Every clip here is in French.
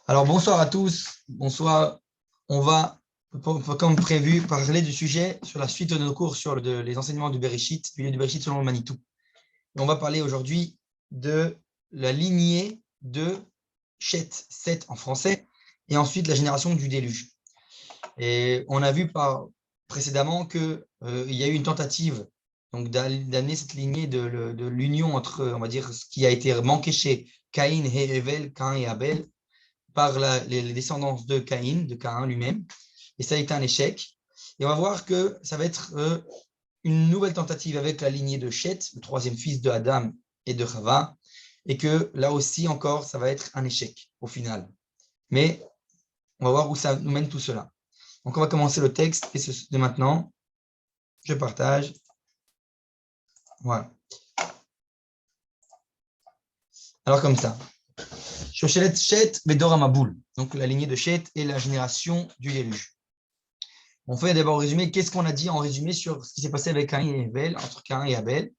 Alors bonsoir à tous, bonsoir. On va, comme prévu, parler du sujet sur la suite de nos cours sur les enseignements du Bereshit, du livre du Bereshit selon le Manitou. Et on va parler aujourd'hui de la lignée de Seth, Seth en français, et ensuite la génération du déluge. Et on a vu précédemment qu'il y a eu une tentative donc d'amener cette lignée de l'union entre, on va dire, ce qui a été manqué chez Caïn et Hevel, Caïn et Abel, par les descendants de Caïn lui-même. Et ça a été un échec. Et on va voir que ça va être une nouvelle tentative avec la lignée de Seth, le troisième fils de Adam et de Chava, et que là aussi encore, ça va être un échec au final. Mais on va voir où ça nous mène tout cela. Donc on va commencer le texte et de maintenant, je partage. Voilà. Alors comme ça. Shoshelet Shet Vedora Maboul. Donc la lignée de Shet et la génération du déluge. On fait d'abord résumé. Qu'est-ce qu'on a dit en résumé sur ce qui s'est passé avec Caïn et Abel, entre Caïn et Abel?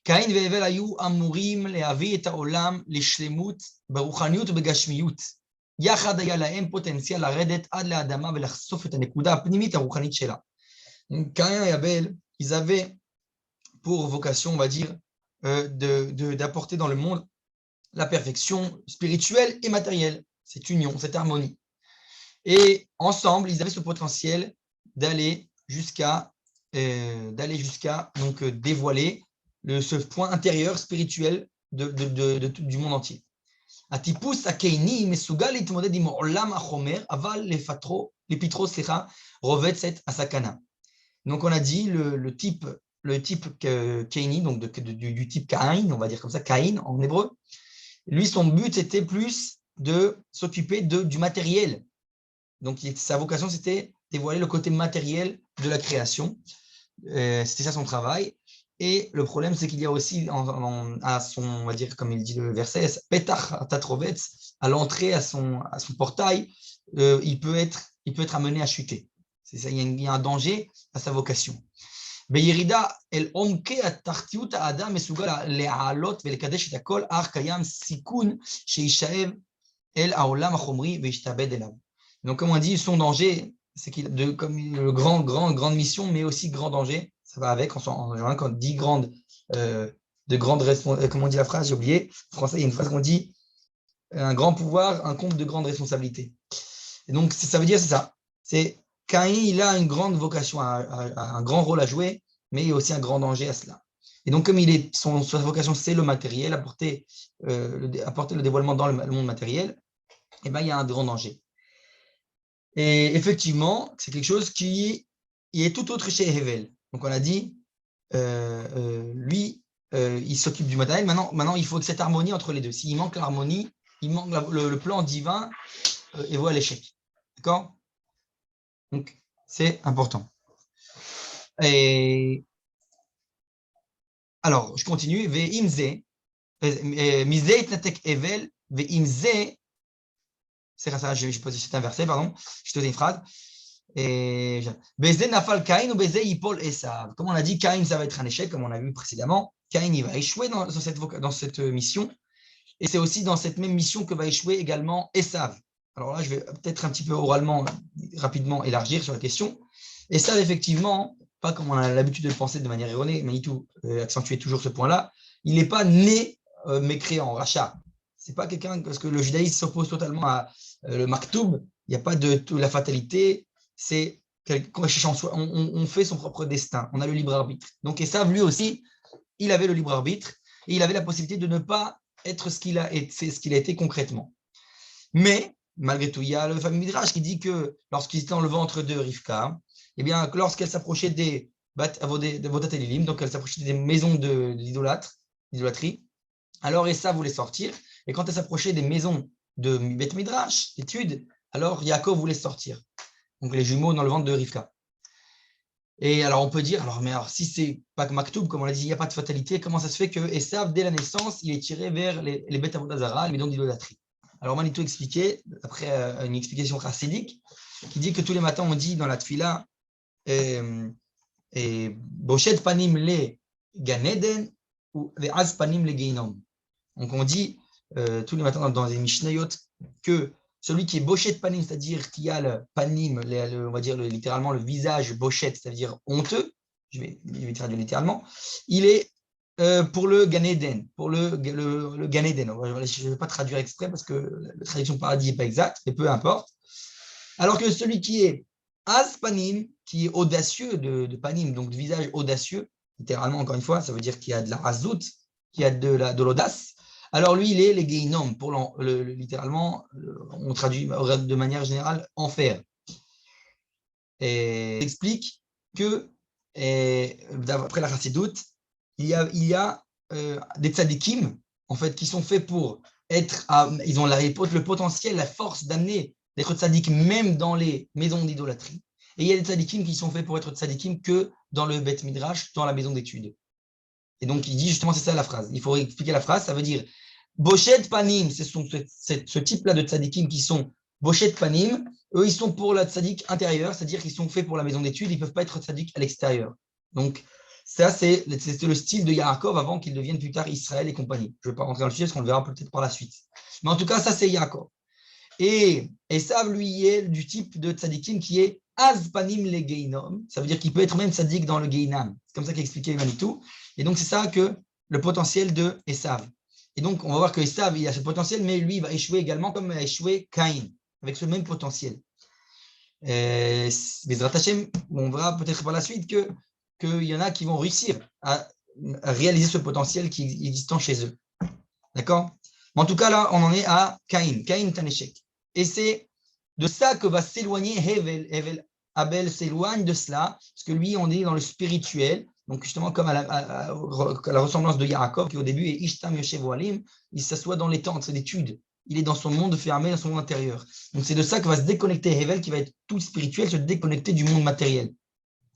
Caïn et Abel ayou amurim lehavi et haolam leshlemut ברוחניות ובגשמיות. יחד היה להם פוטנציאל לרדת עד לאדמה ולחשוף את הנקודה הפנימית הרוחנית שלה. Caïn et Abel, ils avaient pour vocation, on va dire, d'apporter dans le monde la perfection spirituelle et matérielle, cette union, cette harmonie. Et ensemble, ils avaient ce potentiel d'aller jusqu'à donc dévoiler ce point intérieur spirituel du monde entier. הטיפוס הקיני מסוגל להתמודד עם עולם החומר, אבל לפתחו רובצת הסכנה. Donc on a dit le type Kaini, donc du type Caïn, on va dire comme ça, Caïn en hébreu. Lui, son but c'était plus de s'occuper du matériel. Donc sa vocation c'était dévoiler le côté matériel de la création. C'était ça son travail. Et le problème, c'est qu'il y a aussi à son, on va dire, comme il dit le verset, Petach Tatrovetz, à l'entrée à son portail, il peut être amené à chuter. C'est ça, il y a un danger à sa vocation. בירידה אל עומקי התחתיות האדם מסוגל להעלות ולקדש את הכל, אך קיים סיכון שישאב אל העולם החומרי וישתעבד אליו. Donc, comme on dit, son danger, c'est comme le grande mission, mais aussi grand danger, ça va avec, quand on dit comment on dit la phrase, j'ai oublié, en français, il y a une phrase qu'on dit, un grand pouvoir incombe de grandes responsabilités. Et donc, ça veut dire, c'est ça, c'est Caïn, il a une grande vocation, un grand rôle à jouer, mais il y a aussi un grand danger à cela. Et donc, comme sa vocation, c'est le matériel, apporter le dévoilement dans le monde matériel, eh ben, il y a un grand danger. Et effectivement, c'est quelque chose qui est tout autre chez Hevel. Donc, on a dit, lui, il s'occupe du matériel. Maintenant, il faut cette harmonie entre les deux. S'il manque l'harmonie, il manque le plan divin et voit l'échec. D'accord? Donc, c'est important. Et alors, je continue. Ve'imze, mizeh itnatek Hevel, ve'imze, c'est ça, je pose c'est un verset, pardon, je te dis une phrase. Bézé nafal Caïn ou Bézé yipol Esav. Comme on a dit, Caïn, ça va être un échec, comme on a vu précédemment. Caïn, il va échouer dans cette mission. Et c'est aussi dans cette même mission que va échouer également Esav. Alors là, je vais peut-être un petit peu oralement, rapidement élargir sur la question. Esav, effectivement, pas comme on a l'habitude de le penser de manière erronée, mais tout accentuer toujours ce point-là, il n'est pas né mécréant, rachat. C'est pas quelqu'un, parce que le judaïsme s'oppose totalement à le maktoub, il n'y a pas de la fatalité, c'est on fait son propre destin, on a le libre arbitre. Donc Esav, lui aussi, il avait le libre arbitre et il avait la possibilité de ne pas être ce qu'il a été concrètement. Mais, malgré tout, il y a le fameux Midrash qui dit que lorsqu'il était dans le ventre de Rivka, eh bien, lorsqu'elle s'approchait des Vodat Elilim, donc elle s'approchait des maisons de l'idolâtrie, alors Esav voulait sortir, et quand elle s'approchait des maisons de Bet Midrash, d'études, alors Yaakov voulait sortir. Donc les jumeaux dans le ventre de Rivka. Et alors on peut dire, alors si c'est pas Maktoub, comme on l'a dit, il n'y a pas de fatalité, comment ça se fait que Esav, dès la naissance, il est tiré vers les Bet Avodah Zarah, les maisons d'idolâtrie? Alors Manitou expliquait, après une explication chassidique, qui dit que tous les matins on dit dans la tfila, Boshet panim le Gan Eden ou Ve'az panim le Geinom. Donc on dit tous les matins dans les Mishnayot que celui qui est bochet de panim, c'est-à-dire qui a le panim, on va dire littéralement le visage bochet, c'est-à-dire honteux, je vais traduire littéralement, il est pour le Gan Eden, pour le Gan Eden. Je ne vais pas traduire exprès parce que la traduction paradis n'est pas exacte, mais peu importe. Alors que celui qui est Az Panim, qui est audacieux de Panim, donc de visage audacieux, littéralement, encore une fois, ça veut dire qu'il y a de la Hazout, qu'il y a de l'audace. Alors lui, il est les Geinom, littéralement, on traduit de manière générale, enfer. Et il explique que, d'après la Chassidoute, il y a des tzadikim, en fait, qui sont faits pour être, ils ont le potentiel, la force d'amener d'être tzadik même dans les maisons d'idolâtrie. Et il y a des tzadikim qui sont faits pour être tzadikim que dans le Bet Midrash, dans la maison d'études. Et donc, il dit justement, c'est ça la phrase. Il faut expliquer la phrase, ça veut dire Bochet Panim, ce type-là de tzadikim qui sont Bochet Panim, eux, ils sont pour la tzadik intérieure, c'est-à-dire qu'ils sont faits pour la maison d'études, ils ne peuvent pas être tzadik à l'extérieur. Donc, ça, c'est le style de Yaakov avant qu'il devienne plus tard Israël et compagnie. Je ne vais pas rentrer dans le sujet parce qu'on le verra peut-être par la suite. Mais en tout cas, ça, c'est Yaakov. Et Esav, lui, est du type de tzadikim qui est Azpanim le Geinom. Ça veut dire qu'il peut être même tzadik dans le Geinam. C'est comme ça qu'expliquait Manitou. Et donc, c'est ça que le potentiel de Esav. Et donc, on va voir que Esav, il a ce potentiel, mais lui, il va échouer également comme a échoué Caïn, avec ce même potentiel. Bezrat Hashem, on verra peut-être par la suite qu'il y en a qui vont réussir à réaliser ce potentiel qui est existant chez eux. D'accord? En tout cas, là, on en est à Caïn. Caïn est un échec. Et c'est de ça que va s'éloigner Hevel. Abel s'éloigne de cela, parce que lui, on est dans le spirituel. Donc, justement, comme à la ressemblance de Yaakov, qui au début est Ishtam Yoshev Oalim, il s'assoit dans les tentes d'études. Il est dans son monde fermé, dans son monde intérieur. Donc, c'est de ça que va se déconnecter Hevel, qui va être tout spirituel, se déconnecter du monde matériel.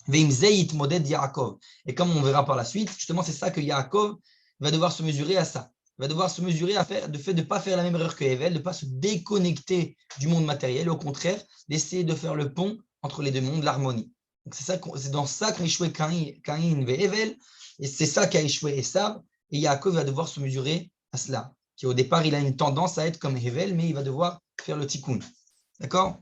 Veim Zeit Moded Yaakov. Et comme on verra par la suite, justement, c'est ça que Yaakov va devoir se mesurer à ça. Il va devoir se mesurer à faire, de ne pas faire la même erreur que Hevel, de ne pas se déconnecter du monde matériel, au contraire, d'essayer de faire le pont entre les deux mondes, l'harmonie. Donc c'est dans ça qu'a échoué Caïn et Hevel, et c'est ça qu'a échoué Esav, et Yaakov va devoir se mesurer à cela. Qui au départ, il a une tendance à être comme Hevel, mais il va devoir faire le tikkun. D'accord?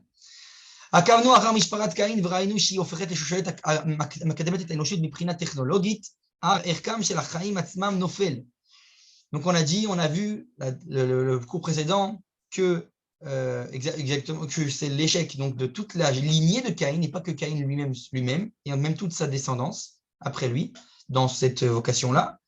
עקבנו אחר משפחת קין וראינו שהיא הופכת לשושלת המקדמת את האנושות מבחינה טכנולוגית, ערכם של החיים עצמם נופל. Donc on a dit, on a vu le cours précédent que exactement que c'est l'échec donc de toute la lignée de Caïn et pas que Caïn lui-même et même toute sa descendance après lui dans cette vocation-là.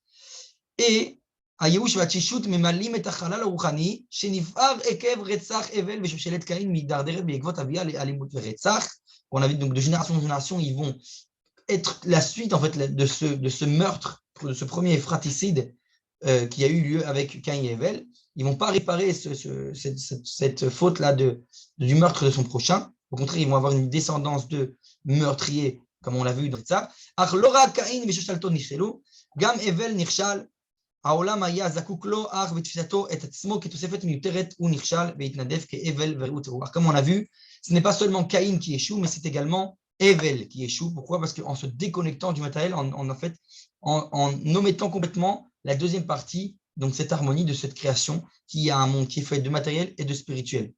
Et הייאוש והתשישות ממלאים את החלל הרוחני שנפער עקב רצח הבל ושושלת קין מידרדרת בעקבות אביה לאלימות ורצח. On a vu donc de génération en génération, ils vont être la suite en fait de ce meurtre, de ce premier fratricide qui a eu lieu avec Caïn et Hevel. Ils ne vont pas réparer cette faute-là du meurtre de son prochain. Au contraire, ils vont avoir une descendance de meurtriers, comme on l'a vu dans ça. אך לא רק קין ושושלתו נכשלו, גם הבל נכשל. העולם היה זקוק לו אך בתפיסתו את עצמו כתוספת מיותרת הוא נכשל והתנדף כהבל ורעות רוח. Comme on a vu, ce n'est pas seulement Caïn qui échoue, mais c'est également Hevel qui échoue. Pourquoi? Parce qu'en se déconnectant du matériel, en omettant complètement la deuxième partie, donc cette harmonie de cette création qui a un monde qui est fait de matériel et de spirituel.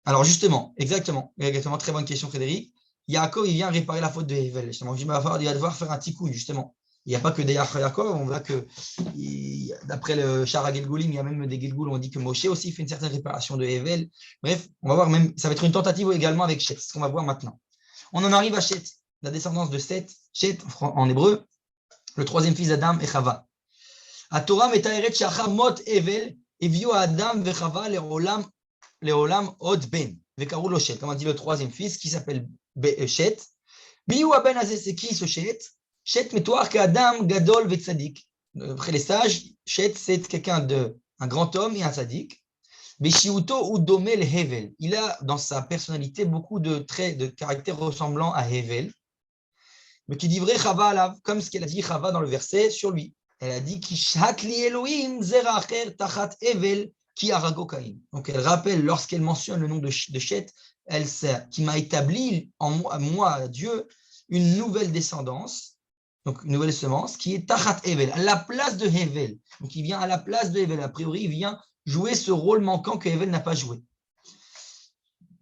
Alors justement, exactement, très bonne question Frédéric. Yaakov, il vient réparer la faute de Hevel. Justement, il va devoir faire un tikkun, justement. Il n'y a pas que des Yaakov, on voit que d'après le Shara Gelgulim, il y a même des Gelgul, on dit que Moshe aussi fait une certaine réparation de Hevel. Bref, on va voir même, ça va être une tentative également avec Shet, c'est ce qu'on va voir maintenant. On en arrive à Shet, la descendance de Seth, Shet en hébreu, le troisième fils d'Adam et Chava. A Torah metaeret shachar mot Hevel, eviu Adam ve Chava leolam od ben, vekaru lo Shet. Comme on dit le troisième fils qui s'appelle Shet. Biou aben azé, c'est qui ce Shet? Shet metoar qu'Adam gadol ve tzadik. Après les sages, Shet c'est un grand homme et un tzadik. Beshiuto ou domel Hevel. Il a dans sa personnalité beaucoup de traits de caractère ressemblant à Hevel. Mais qui dit vrai Chava alav, comme ce qu'elle a dit Chava dans le verset sur lui. Elle a dit ki shakli Elohim zera acher tachat Hevel ki arago Caïn. Donc elle rappelle lorsqu'elle mentionne le nom de Shet, qui m'a établi en moi, Dieu, une nouvelle descendance donc une nouvelle semence, qui est Tachat Hevel, à la place de Hevel. Donc il vient à la place de Hevel. A priori, il vient jouer ce rôle manquant que Hevel n'a pas joué.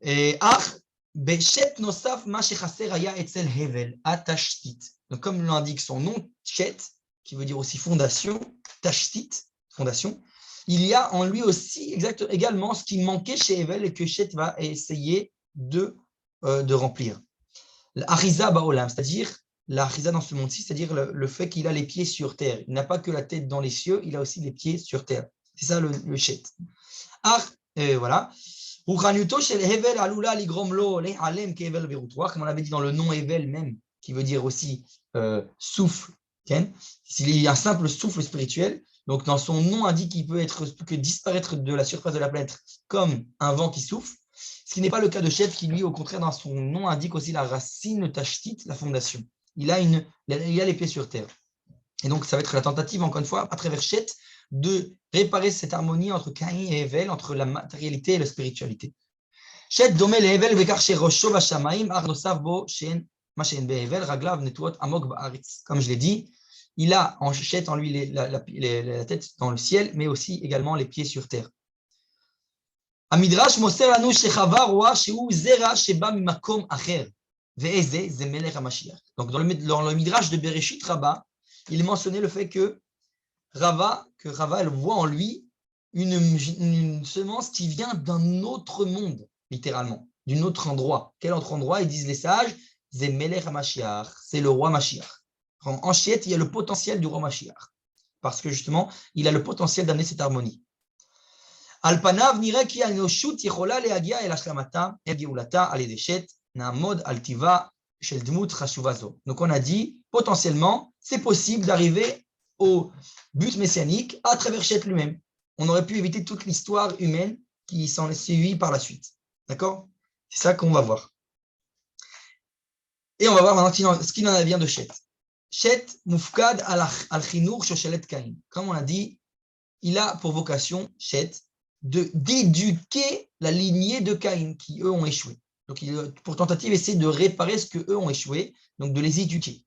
Et Ach, Beshet Nosaf Ma Shechaser Aya Etzel Hevel, Atashtit. Donc comme l'indique son nom, Chet, qui veut dire aussi fondation, Tashtit, fondation, il y a en lui aussi également ce qui manquait chez Hevel et que Chet va essayer de remplir. L'Ariza Baolam, c'est-à-dire l'Ariza dans ce monde-ci, c'est-à-dire le fait qu'il a les pieds sur terre. Il n'a pas que la tête dans les cieux, il a aussi les pieds sur terre. C'est ça le Chet. Voilà. Comme on avait dit dans le nom Hevel même, qui veut dire aussi souffle, s'il y a un simple souffle spirituel, donc dans son nom indique qu'il peut être que disparaître de la surface de la planète comme un vent qui souffle, ce qui n'est pas le cas de Chet, qui lui, au contraire, dans son nom indique aussi la racine tashtit, la fondation. Il a les pieds sur terre. Et donc, ça va être la tentative, encore une fois, à travers Chet, de réparer cette harmonie entre Caïn et Hevel, entre la matérialité et la spiritualité. Chet domé le Hevel vekar sherosho v'shamaim arnosav bo shen ma shen behevel raglav netuot amok ba'aretz. Comme je l'ai dit, il a en Chet en lui la tête dans le ciel, mais aussi également les pieds sur terre. Amidrash moser lanu shechava roa shehu zera sheba mimakom acher ve'eze ze melech hamashiach. Donc dans le Midrash de Bereshit Rabba, il mentionnait le fait que Rava elle voit en lui une semence qui vient d'un autre monde, littéralement, d'un autre endroit. Quel autre endroit? Ils disent les sages, c'est Melech HaMashiach, c'est le roi Mashiach. En Chiet, il y a le potentiel du roi Mashiach, parce que justement, il a le potentiel d'amener cette harmonie. Alpanav nire ki anoshut yichola leagia el ashlamata el geulata al edeshet naamod altiva shel dmut chashuvazo. Donc on a dit, potentiellement, c'est possible d'arriver au but messianique à travers Chet lui-même. On aurait pu éviter toute l'histoire humaine qui s'en est suivie par la suite. D'accord? C'est ça qu'on va voir. Et on va voir maintenant ce qu'il en vient de Chet. Chet mufkad al-chinour shoshelet Caïn. Comme on a dit, il a pour vocation, Chet, d'éduquer la lignée de Caïn qui, eux, ont échoué. Donc, pour tentative, essayer de réparer ce qu'eux ont échoué, donc de les éduquer.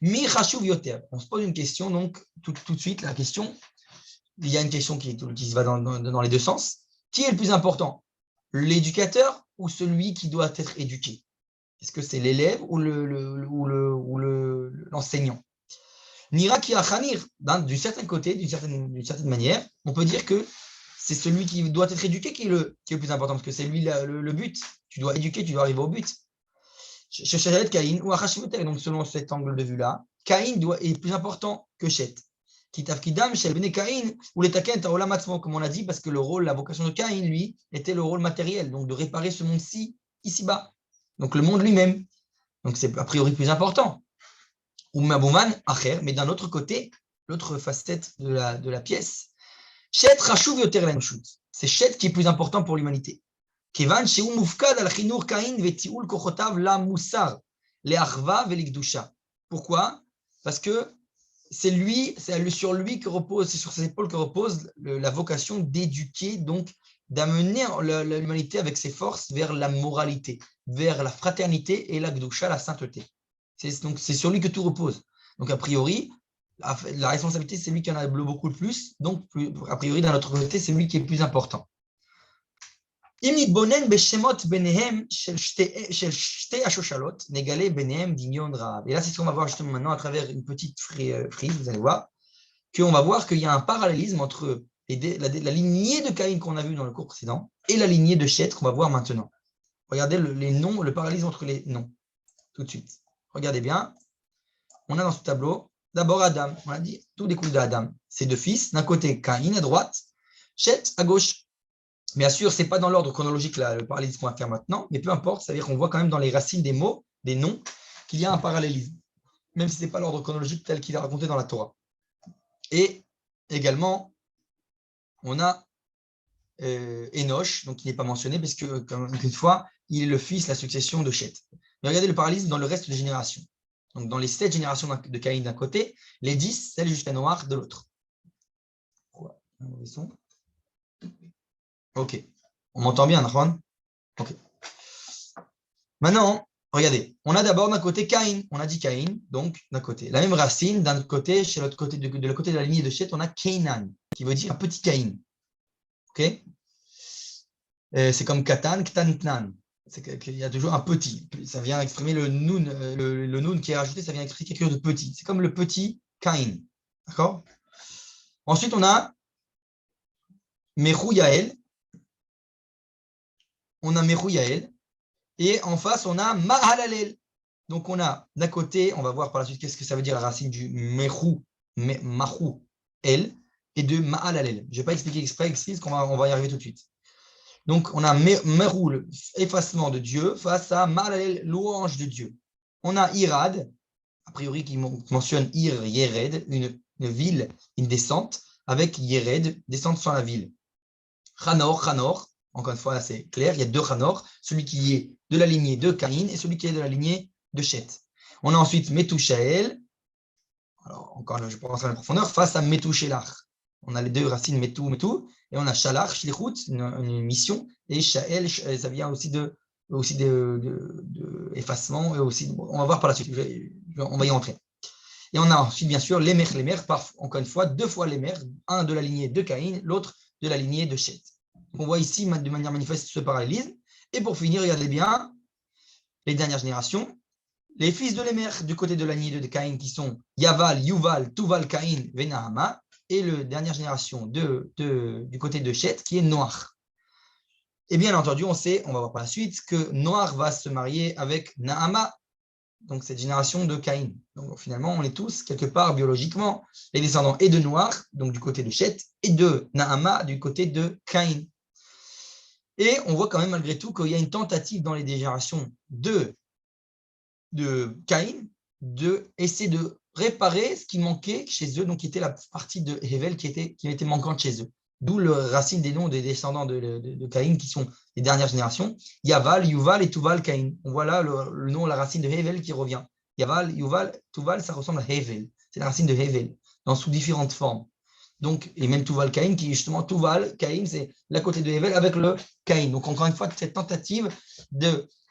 Mi chashuv yoter. On se pose une question, donc tout de suite, la question, il y a une question qui se va dans les deux sens. Qui est le plus important? L'éducateur ou celui qui doit être éduqué? Est-ce que c'est l'élève ou l'enseignant? Nira qui a khanir, d'un certain côté, d'une certaine manière, on peut dire que c'est celui qui doit être éduqué qui est le plus important, parce que c'est lui le but. Tu dois éduquer, tu dois arriver au but. Caïn ou Achashveter, donc selon cet angle de vue-là, Caïn est plus important que Chet. Comme on a dit, parce que le rôle, la vocation de Caïn, lui, était le rôle matériel, donc de réparer ce monde-ci, ici-bas. Donc le monde lui-même. Donc c'est a priori plus important. Ou Mabouman, Acher, mais d'un autre côté, l'autre facette de la pièce, Chet Rashuv Yoter Lenshut. C'est Chet qui est plus important pour l'humanité. Kevan Sheu Mufkad al Chinur Caïn Vetiul Kochotav la Moussar, le Achva velikdusha. Pourquoi? Parce que c'est sur lui que repose, c'est sur ses épaules que repose la vocation d'éduquer, donc d'amener l'humanité avec ses forces vers la moralité, vers la fraternité et la Gdusha, la sainteté. C'est sur lui que tout repose. Donc, a priori, la responsabilité, c'est lui qui en a beaucoup le plus. Donc, a priori, d'un autre côté, c'est lui qui est le plus important. Et là, c'est ce qu'on va voir justement maintenant à travers une petite frise, vous allez voir, qu'on va voir qu'il y a un parallélisme entre la lignée de Caïn qu'on a vu dans le cours précédent et la lignée de Chet qu'on va voir maintenant. Regardez les noms, le parallélisme entre les noms, tout de suite. Regardez bien, on a dans ce tableau, d'abord Adam, on a dit, tout découle d'Adam. Ses deux fils, d'un côté Caïn à droite, Chet à gauche. Bien sûr, ce n'est pas dans l'ordre chronologique le parallélisme qu'on va faire maintenant, mais peu importe, c'est-à-dire qu'on voit quand même dans les racines des mots, des noms, qu'il y a un parallélisme, même si ce n'est pas l'ordre chronologique tel qu'il est raconté dans la Torah. Et également, on a Enoch, donc il n'est pas mentionné, parce que, comme une fois, il est le fils, la succession de Chet. Mais regardez le parallélisme dans le reste des générations. Donc, dans les 7 générations de Caïn d'un côté, les 10, celles jusqu'à Noach de l'autre. Ok. On m'entend bien, Nachman? Ok. Maintenant, Regardez, on a d'abord d'un côté Caïn. On a dit Caïn, donc d'un côté. La même racine, d'un côté, chez l'autre côté, de l'autre côté de la lignée de Chet, on a Cainan, qui veut dire un petit Caïn. Ok. C'est comme Katan, Ktantnan. Il y a toujours un petit. Ça vient exprimer le noun, le noun qui est rajouté, ça vient exprimer quelque chose de petit. C'est comme le petit Caïn. D'accord. Ensuite, on a Mechou Yael. On a Mechou Yael. Et en face, on a Mahalalel. Donc, on a d'un côté, on va voir par la suite qu'est-ce que ça veut dire la racine du Mechou, Mahou, El, et de Mahalalel. Je ne vais pas expliquer exprès, parce qu'on on va y arriver tout de suite. Donc, on a Merou, effacement de Dieu, face à Mahalalel, louange de Dieu. On a Irad, a priori qui mentionne Ir Yered, une ville, une descente, avec Yered, descente sur la ville. Chanor, encore une fois, là c'est clair, il y a deux Chanor, celui qui est de la lignée de Caïn et celui qui est de la lignée de Chet. On a ensuite Metushael, alors encore je pense à la profondeur, face à Metushelach. On a les deux racines Metu, et on a Shalach, Shlichut, une mission, et Shael, ça vient aussi de effacement, et aussi, on va voir par la suite, on va y entrer. Et on a ensuite, bien sûr, les mers, encore une fois, deux fois les mers, un de la lignée de Caïn, l'autre de la lignée de Chet. On voit ici de manière manifeste ce parallélisme. Et pour finir, regardez bien les dernières générations, les fils de Lémer du côté de la lignée de Caïn qui sont Yaval, Yuval, Tuval, Caïn, Venahama, et la dernière génération du côté de Chet qui est Noach. Et bien entendu, on sait, on va voir par la suite, que Noach va se marier avec Nahama, donc cette génération de Caïn. Donc finalement, on est tous, quelque part biologiquement, les descendants et de Noach, donc du côté de Chet, et de Nahama, du côté de Caïn. Et on voit quand même malgré tout qu'il y a une tentative dans les générations de Caïn d'essayer de réparer ce qui manquait chez eux, donc qui était la partie de Hevel qui était manquante chez eux. D'où le racine des noms des descendants de Caïn qui sont les dernières générations. Yaval, Yuval et Tuval Caïn. On voit là le nom, la racine de Hevel qui revient. Yaval, Yuval, Tuval, ça ressemble à Hevel. C'est la racine de Hevel, sous différentes formes. Donc, et même Tuval Caïn, qui est justement Tuval Caïn, c'est l'à côté de Hevel avec le Caïn. Donc, encore une fois, cette tentative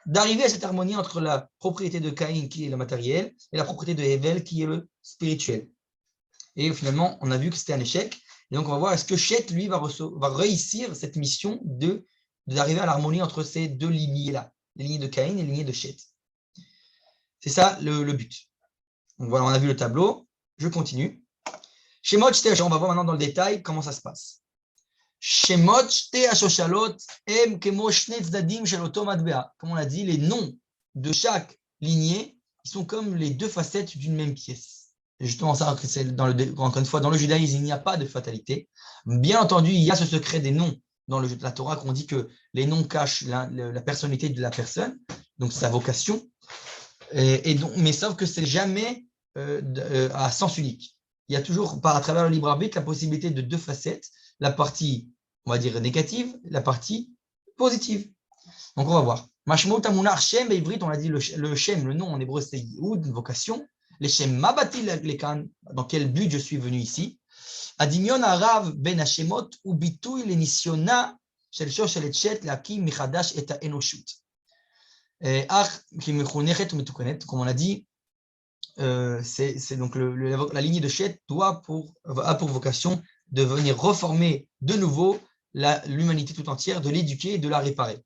d'arriver à cette harmonie entre la propriété de Caïn, qui est le matériel, et la propriété de Hevel, qui est le spirituel. Et finalement, on a vu que c'était un échec. Et donc, on va voir est-ce que Chet, lui, va réussir cette mission d'arriver à l'harmonie entre ces deux lignées-là, les lignées de Caïn et les lignées de Chet. C'est ça le but. Donc voilà, on a vu le tableau. Je continue. Shemot Shte, on va voir maintenant dans le détail comment ça se passe. Shemot Shte Ashoshalot Em Kemo Shne Tzdadim Shel Oto Matbea. Comme on l'a dit, les noms de chaque lignée, ils sont comme les deux facettes d'une même pièce. Et justement, ça, encore une fois, dans le judaïsme, il n'y a pas de fatalité. Bien entendu, il y a ce secret des noms dans la Torah qu'on dit que les noms cachent la personnalité de la personne, donc sa vocation. Mais sauf que c'est jamais à sens unique. Il y a toujours, à travers le libre arbitre, la possibilité de deux facettes, la partie, on va dire, négative, la partie positive. Donc, on va voir. Mashmout Amunar Shem, Ivrit, on a dit le Shem, le nom en hébreu, c'est Yehud, une vocation. Les Shem Mabati Lekan, dans quel but je suis venu ici. Adimion Arav Ben Hashemot, Ubitui Lenisiona, Shel Shosh Shel Etchet, Lakim Michadash et Enoshut. Comme on a dit, c'est donc la lignée de Chet a pour vocation de venir reformer de nouveau l'humanité tout entière, de l'éduquer et de la réparer.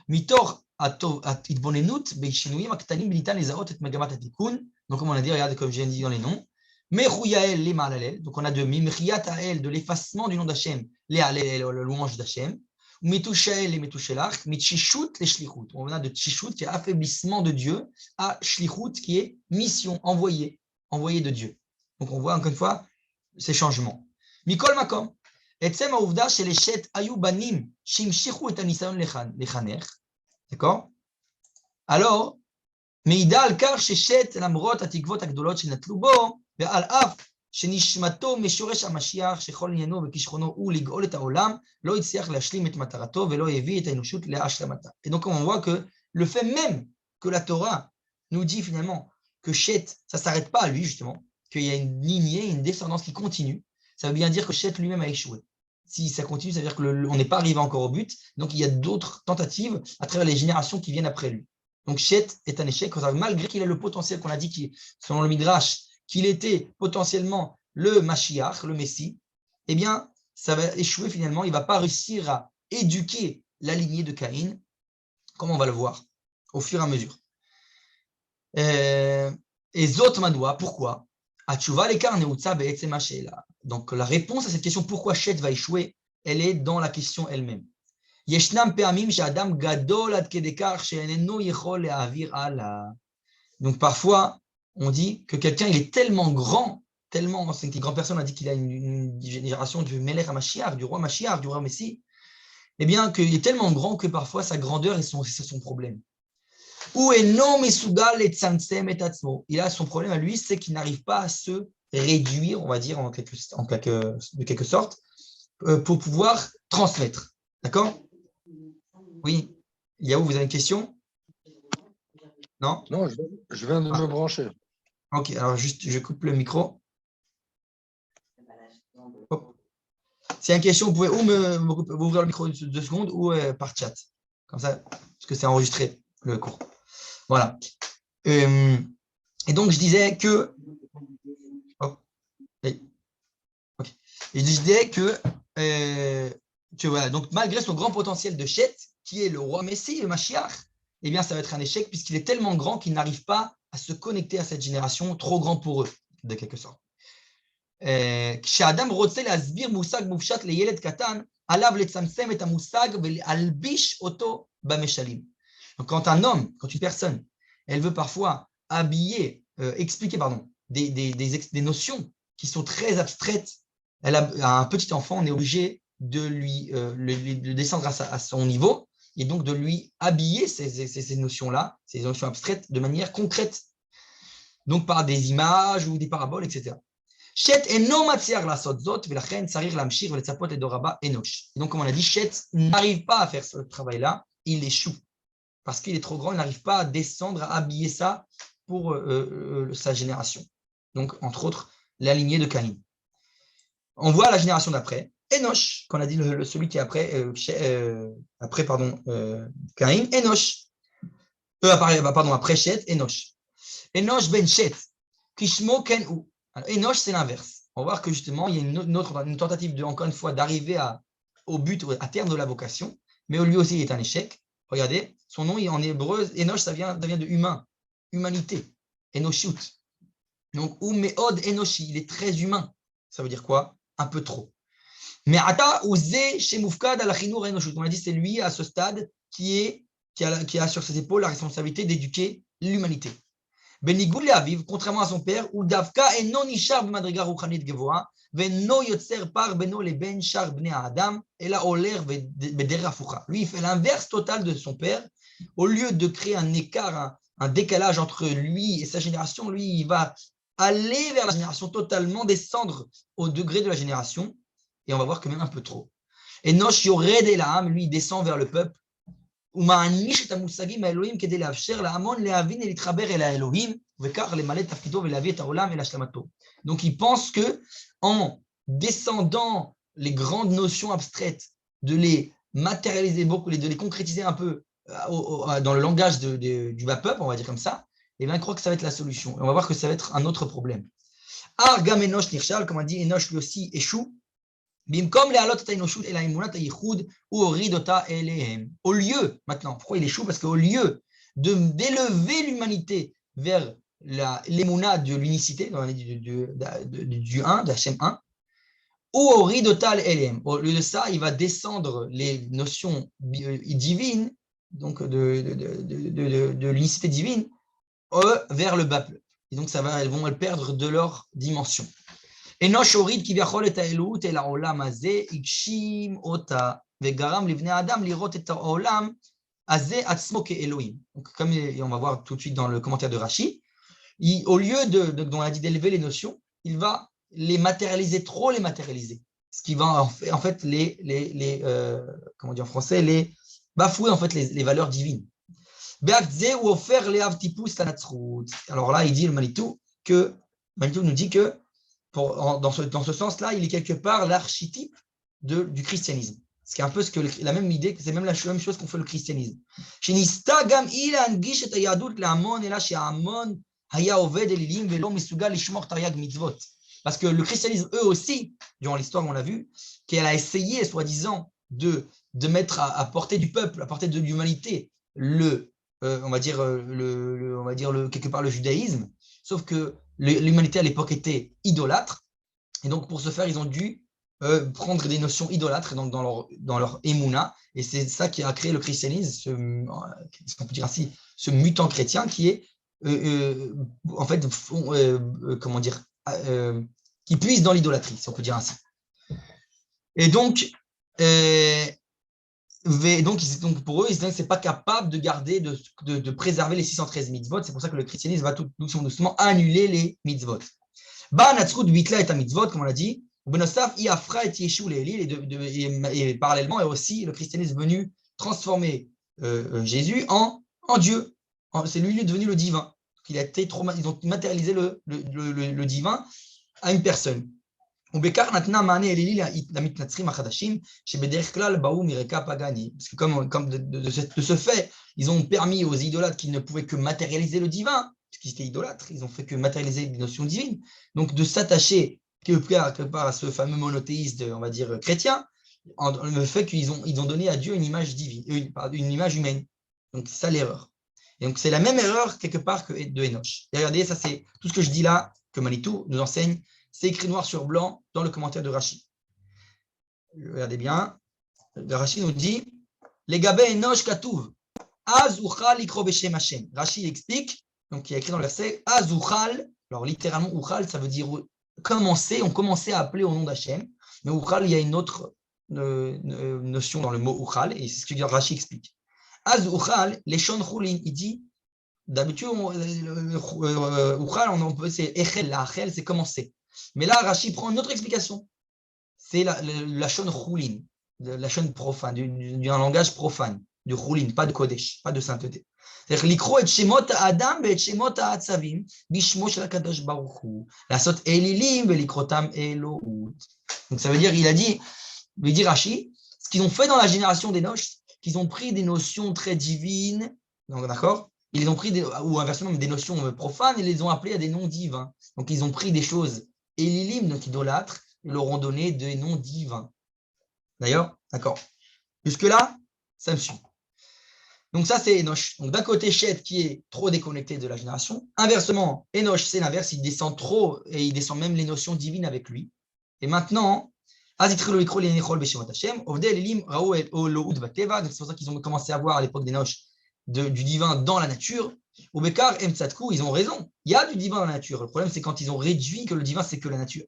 Mitor donc comme on a dit, regardez comme j'ai dit dans les noms, Mechouyael les Mahalalel, donc on a de Mimriatael, de l'effacement du nom d'Hachem, les Halel, la louange d'Hachem, Metushael et Metushelach, Mitchishut les Shlichut. On a de Tchishut qui est affaiblissement de Dieu à Shlichut qui est mission, envoyé de Dieu. Donc on voit encore une fois ces changements. Mikol Makom. Etzem Aouvda chez les Chet Ayubanim, Shimshichu et Anisayon Lechaner. D'accord. Alors, Meida al-Kar chez Chet, Lamrot, Atikvot, Akdolot, Shenatlubo, Ve'al-Af. שנשמתו משורש המשיח שכל עניינו וכישרונו הוא לגאול את העולם, לא הצליח להשלים את מטרתו ולא הביא את האנושות להשלמתה. Et donc on voit que le fait même que la Torah nous dit finalement que Chet, ça ne s'arrête pas à lui justement, qu'il y a une lignée, une descendance qui continue, ça veut bien dire que Chet lui-même a échoué. Si ça continue, ça veut dire qu'on n'est pas arrivé encore au but, donc il y a d'autres tentatives à travers les générations qui viennent après lui. Donc, Chet est un échec, malgré qu'il a le potentiel qu'on a dit, selon le Midrash, qu'il était potentiellement le Mashiach, le Messie, eh bien, ça va échouer finalement. Il ne va pas réussir à éduquer la lignée de Caïn, comme on va le voir au fur et à mesure. Et Zot Madoua, pourquoi? Donc, la réponse à cette question, pourquoi Chet va échouer, elle est dans la question elle-même. Donc, parfois, on dit que quelqu'un il est tellement grand, tellement, c'est une grande personne a dit qu'il a une génération du Melech HaMashiach, du roi Mashiach, du roi Messie, eh bien, qu'il est tellement grand que parfois sa grandeur c'est son problème. Il a son problème à lui, c'est qu'il n'arrive pas à se réduire, on va dire, de quelque sorte, pour pouvoir transmettre. D'accord? Oui. Yahou, vous avez une question? Non? Non, je viens de me brancher. Ok, alors juste, je coupe le micro. Hop. S'il y a une question, vous pouvez ou ouvrir le micro 2 secondes ou par chat. Comme ça, parce que c'est enregistré, le cours. Voilà. Et donc, je disais que... Oh, okay. Et je disais que voilà, donc malgré son grand potentiel de Chet, qui est le roi Messie, le Mashiach, eh bien, ça va être un échec puisqu'il est tellement grand qu'il n'arrive pas à se connecter à cette génération, trop grand pour eux, de quelque sorte. כשאדם רוצה להסביר מושג מופשט לילד קטן, עליו לצמצם את המושג ולהלביש אותו במשלים. Donc, quand une personne, elle veut parfois expliquer des notions qui sont très abstraites, à un petit enfant, on est obligé de le descendre à son niveau et donc de lui habiller ces notions-là, ces notions abstraites, de manière concrète. Donc, par des images ou des paraboles, etc. Chet eno matziach lasot zot, ולכן צריך להמשיך ולצפות לדור הבא אנוש. Donc, comme on a dit, Chet n'arrive pas à faire ce travail-là, il échoue. Parce qu'il est trop grand, il n'arrive pas à descendre, à habiller ça pour sa génération. Donc, entre autres, la lignée de Caïn. On voit la génération d'après, Enoch, qu'on a dit celui qui est après, Caïn, Enoch. Après Chet, Enoch. Enoch ben Chet, Kishmo ken u. Enoch, c'est l'inverse. On va voir que justement, il y a une tentative, encore une fois, d'arriver au but, à terme de la vocation, mais lui aussi, il est un échec. Regardez, son nom en hébreu, Enoch, ça vient de humain, humanité, Enoshut. Donc, ou Meod Enoshi, il est très humain. Ça veut dire quoi? Un peu trop. Mais Ata ou Ze Shemufkad al-Achinur Enoshut. On a dit c'est lui à ce stade qui a sur ses épaules la responsabilité d'éduquer l'humanité. Benigoul le Aviv, contrairement à son père, ou Davka eno nishar b'madriga ruchanit gevoa, ve'no yotzer par beno leben shar bnei Adam, ela oler b'derech hafucha. Lui, il fait l'inverse total de son père. Au lieu de créer un écart, un décalage entre lui et sa génération, lui, il va aller vers la génération totalement, descendre au degré de la génération, et on va voir que même un peu trop. Et Nosh yored elam, lui, il descend vers le peuple. ומעניש את המושגים האלוהים כדי לאפשר להמון להבין ולהתחבר אל האלוהים, וכך למלא את תפקידו ולהביא את העולם אל השלמתו. Donc il pense que en descendant les grandes notions abstraites, de les matérialiser beaucoup, de les concrétiser un peu dans le langage du peuple, on va dire comme ça, et bien il croit que ça va être la solution. Et on va voir que ça va être un autre problème. Argam Enoch Nirshal, comme on dit, Enoch lui aussi échoue. Au lieu, maintenant, pourquoi il échoue? Parce qu'au lieu d'élever l'humanité vers l'émouna de l'unicité, du 1, de Hachem 1, au lieu de ça, il va descendre les notions divines, donc de l'unicité divine, vers le bas peuple. Et donc, elles vont perdre de leur dimension. אנוש הוריד כביכול את האלוהות אל העולם הזה, הגשים אותה וגרם לבני האדם לראות את העולם הזה עצמו כאלוהים. Comme on va voir tout de suite dans le commentaire de Rashi, au lieu dont on a dit d'élever les notions, il va les matérialiser, trop les matérialiser. Ce qui va en fait comment on dit en français, les bafouer en fait les valeurs divines. Alors là, il dit le Manitou nous dit que dans ce sens-là, il est quelque part l'archétype du christianisme. C'est un peu la même idée, c'est même la même chose qu'on fait le christianisme. Parce que le christianisme, eux aussi, durant l'histoire, on l'a vu, qu'elle a essayé, soi-disant, de mettre à portée du peuple, à portée de l'humanité, on va dire, quelque part le judaïsme, sauf que l'humanité à l'époque était idolâtre, et donc pour ce faire, ils ont dû prendre des notions idolâtres donc dans leur émouna, et c'est ça qui a créé le christianisme, ce qu'on peut dire ainsi, ce mutant chrétien qui est en fait, comment dire, qui puise dans l'idolâtrie, si on peut dire ainsi. Et donc, donc pour eux, ils ne sont pas capables de garder, de préserver les 613 mitzvot. C'est pour ça que le christianisme va tout doucement annuler les mitzvot. Comme on l'a dit, et parallèlement, et aussi le christianisme est venu transformer Jésus en Dieu. C'est lui, il est devenu le divin. Ils ont matérialisé le divin à une personne. Parce que comme de ce fait, ils ont permis aux idolâtres qui ne pouvaient que matérialiser le divin, puisqu'ils étaient idolâtres, ils ont fait que matérialiser les notions divines, donc de s'attacher quelque part à ce fameux monothéiste, on va dire, chrétien, le fait qu'ils ont donné à Dieu une image divine, une image humaine. Donc c'est ça l'erreur. Et donc c'est la même erreur quelque part que de Enoch. Et regardez, ça c'est tout ce que je dis là, que Manitou nous enseigne. C'est écrit noir sur blanc dans le commentaire de Rashi. Regardez bien. Le Rashi nous dit les gabé enosh katouv az uchal likro beshem Hashem. Rashi explique, donc il y a écrit dans le verset az uchal. Alors littéralement uchal, ça veut dire commencer. On commençait à appeler au nom d'Hashem. Mais uchal, il y a une autre notion dans le mot uchal et c'est ce que Rashi explique. Az uchal, les shon chulin, il dit d'habitude uchal, c'est echel, la achel, c'est commencer. Mais là, Rashi prend une autre explication. C'est la shon choulin, la shon profane, d'un langage profane, du choulin, pas de kodesh, pas de sainteté. C'est-à-dire, l'ikro et shemot adam et shemot ha'atzavim, bishmo shel hakadosh baruch hu, lasot elilim velikrotam elout. Donc ça veut dire, il dit Rashi, ce qu'ils ont fait dans la génération des noches, qu'ils ont pris des notions très divines, donc d'accord, ils ont pris ou inversement des notions profanes et les ont appelées à des noms divins. Donc ils ont pris des choses Elilim, donc idolâtres, ils leur ont donné des noms divins. D'ailleurs, d'accord. Jusque-là, ça me suit. Donc ça, c'est Enoch. Donc d'un côté, Shet qui est trop déconnecté de la génération. Inversement, Enoch, c'est l'inverse, il descend trop et il descend même les notions divines avec lui. Et maintenant, donc c'est pour ça qu'ils ont commencé à voir à l'époque d'Enoch du divin dans la nature. Au Bekar, ils ont raison. Il y a du divin dans la nature. Le problème, c'est quand ils ont réduit que le divin, c'est que la nature.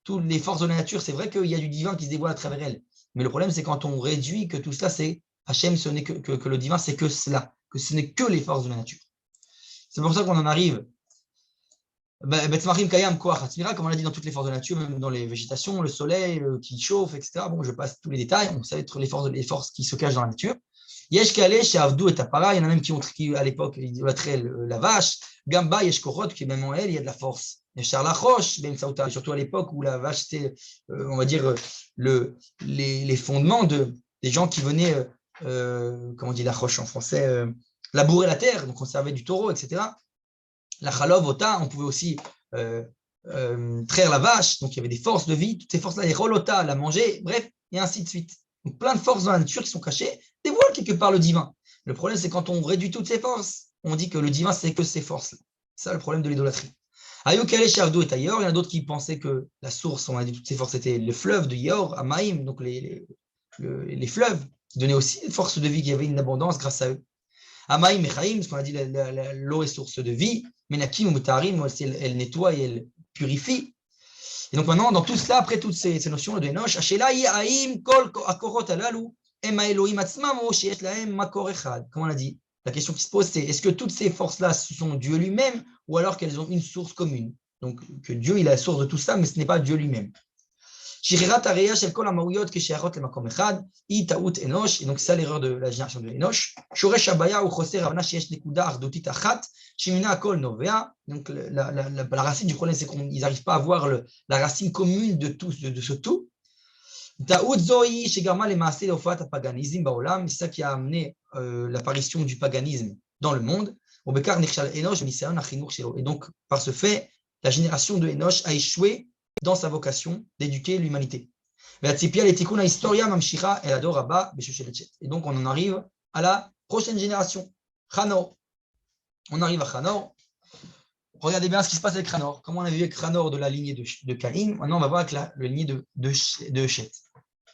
Toutes les forces de la nature, c'est vrai qu'il y a du divin qui se dévoile à travers elles. Mais le problème, c'est quand on réduit que tout cela, c'est Hachem, ce n'est que le divin, c'est que cela, que ce n'est que les forces de la nature. C'est pour ça qu'on en arrive. Betzmachim Kayam Koach Hatzmira, comme on l'a dit dans toutes les forces de la nature, même dans les végétations, le soleil qui chauffe, etc. Bon, je passe tous les détails, on sait être les forces qui se cachent dans la nature. Yesh Kale, chez Avdou et Tapara, il y en a même qui à l'époque, idolâtraient la vache. Gamba, Yesh Korot, qui même en elle, il y a de la force. Yesh Charlachosh, Ben Saouta, surtout à l'époque où la vache, c'était, on va dire, les fondements des gens qui venaient, comment on dit la roche en français, labourer la terre, donc on servait du taureau, etc. La chalov, ota, on pouvait aussi traire la vache, donc il y avait des forces de vie, toutes ces forces-là, les rolota, la manger, bref, et ainsi de suite. Donc plein de forces dans la nature qui sont cachées, dévoilent quelque part le divin. Le problème, c'est quand on réduit toutes ces forces, on dit que le divin, c'est que ces forces-là. C'est ça le problème de l'idolâtrie. Ayukale Shavdo est ailleurs, il y en a d'autres qui pensaient que la source, on a dit toutes ces forces, c'était le fleuve de Yor, Amaïm, donc les fleuves, qui donnaient aussi une force de vie, qui avait une abondance grâce à eux. Amaïm et Chaim, ce qu'on a dit, l'eau est source de vie. Menakim ou Mutarim, elle nettoie et elle purifie. Et donc maintenant, dans tout cela, après toutes ces notions de Enoch, comme on a dit, la question qui se pose, c'est est-ce que toutes ces forces-là sont Dieu lui-même ou alors qu'elles ont une source commune? Donc que Dieu il est la source de tout ça, mais ce n'est pas Dieu lui-même. Shirirat Areya Shel Kol Amaouyot Keshearot Lemakom Echad, I Taout Enosh, et donc c'est ça l'erreur de la génération de Enosh. Shoresh Abaya ou Choser Ravana Sheyesh Nekuda Ardotit Achat, Shemina Akol Novea. Donc la racine du problème, c'est qu'ils n'arrivent pas à voir la racine commune de tout, de ce tout. Taout Zohi Shegarma Lemaase Leofat Paganism Baolam, c'est ça qui a amené l'apparition du paganisme dans le monde. Et donc, par ce fait, la génération de Enoch a échoué dans sa vocation d'éduquer l'humanité. Et donc, on en arrive à la prochaine génération, Chanor. On arrive à Chanor. Regardez bien ce qui se passe avec Chanor. Comme on a vu avec Chanor de la lignée de Caïn, maintenant on va voir avec la lignée de Shet.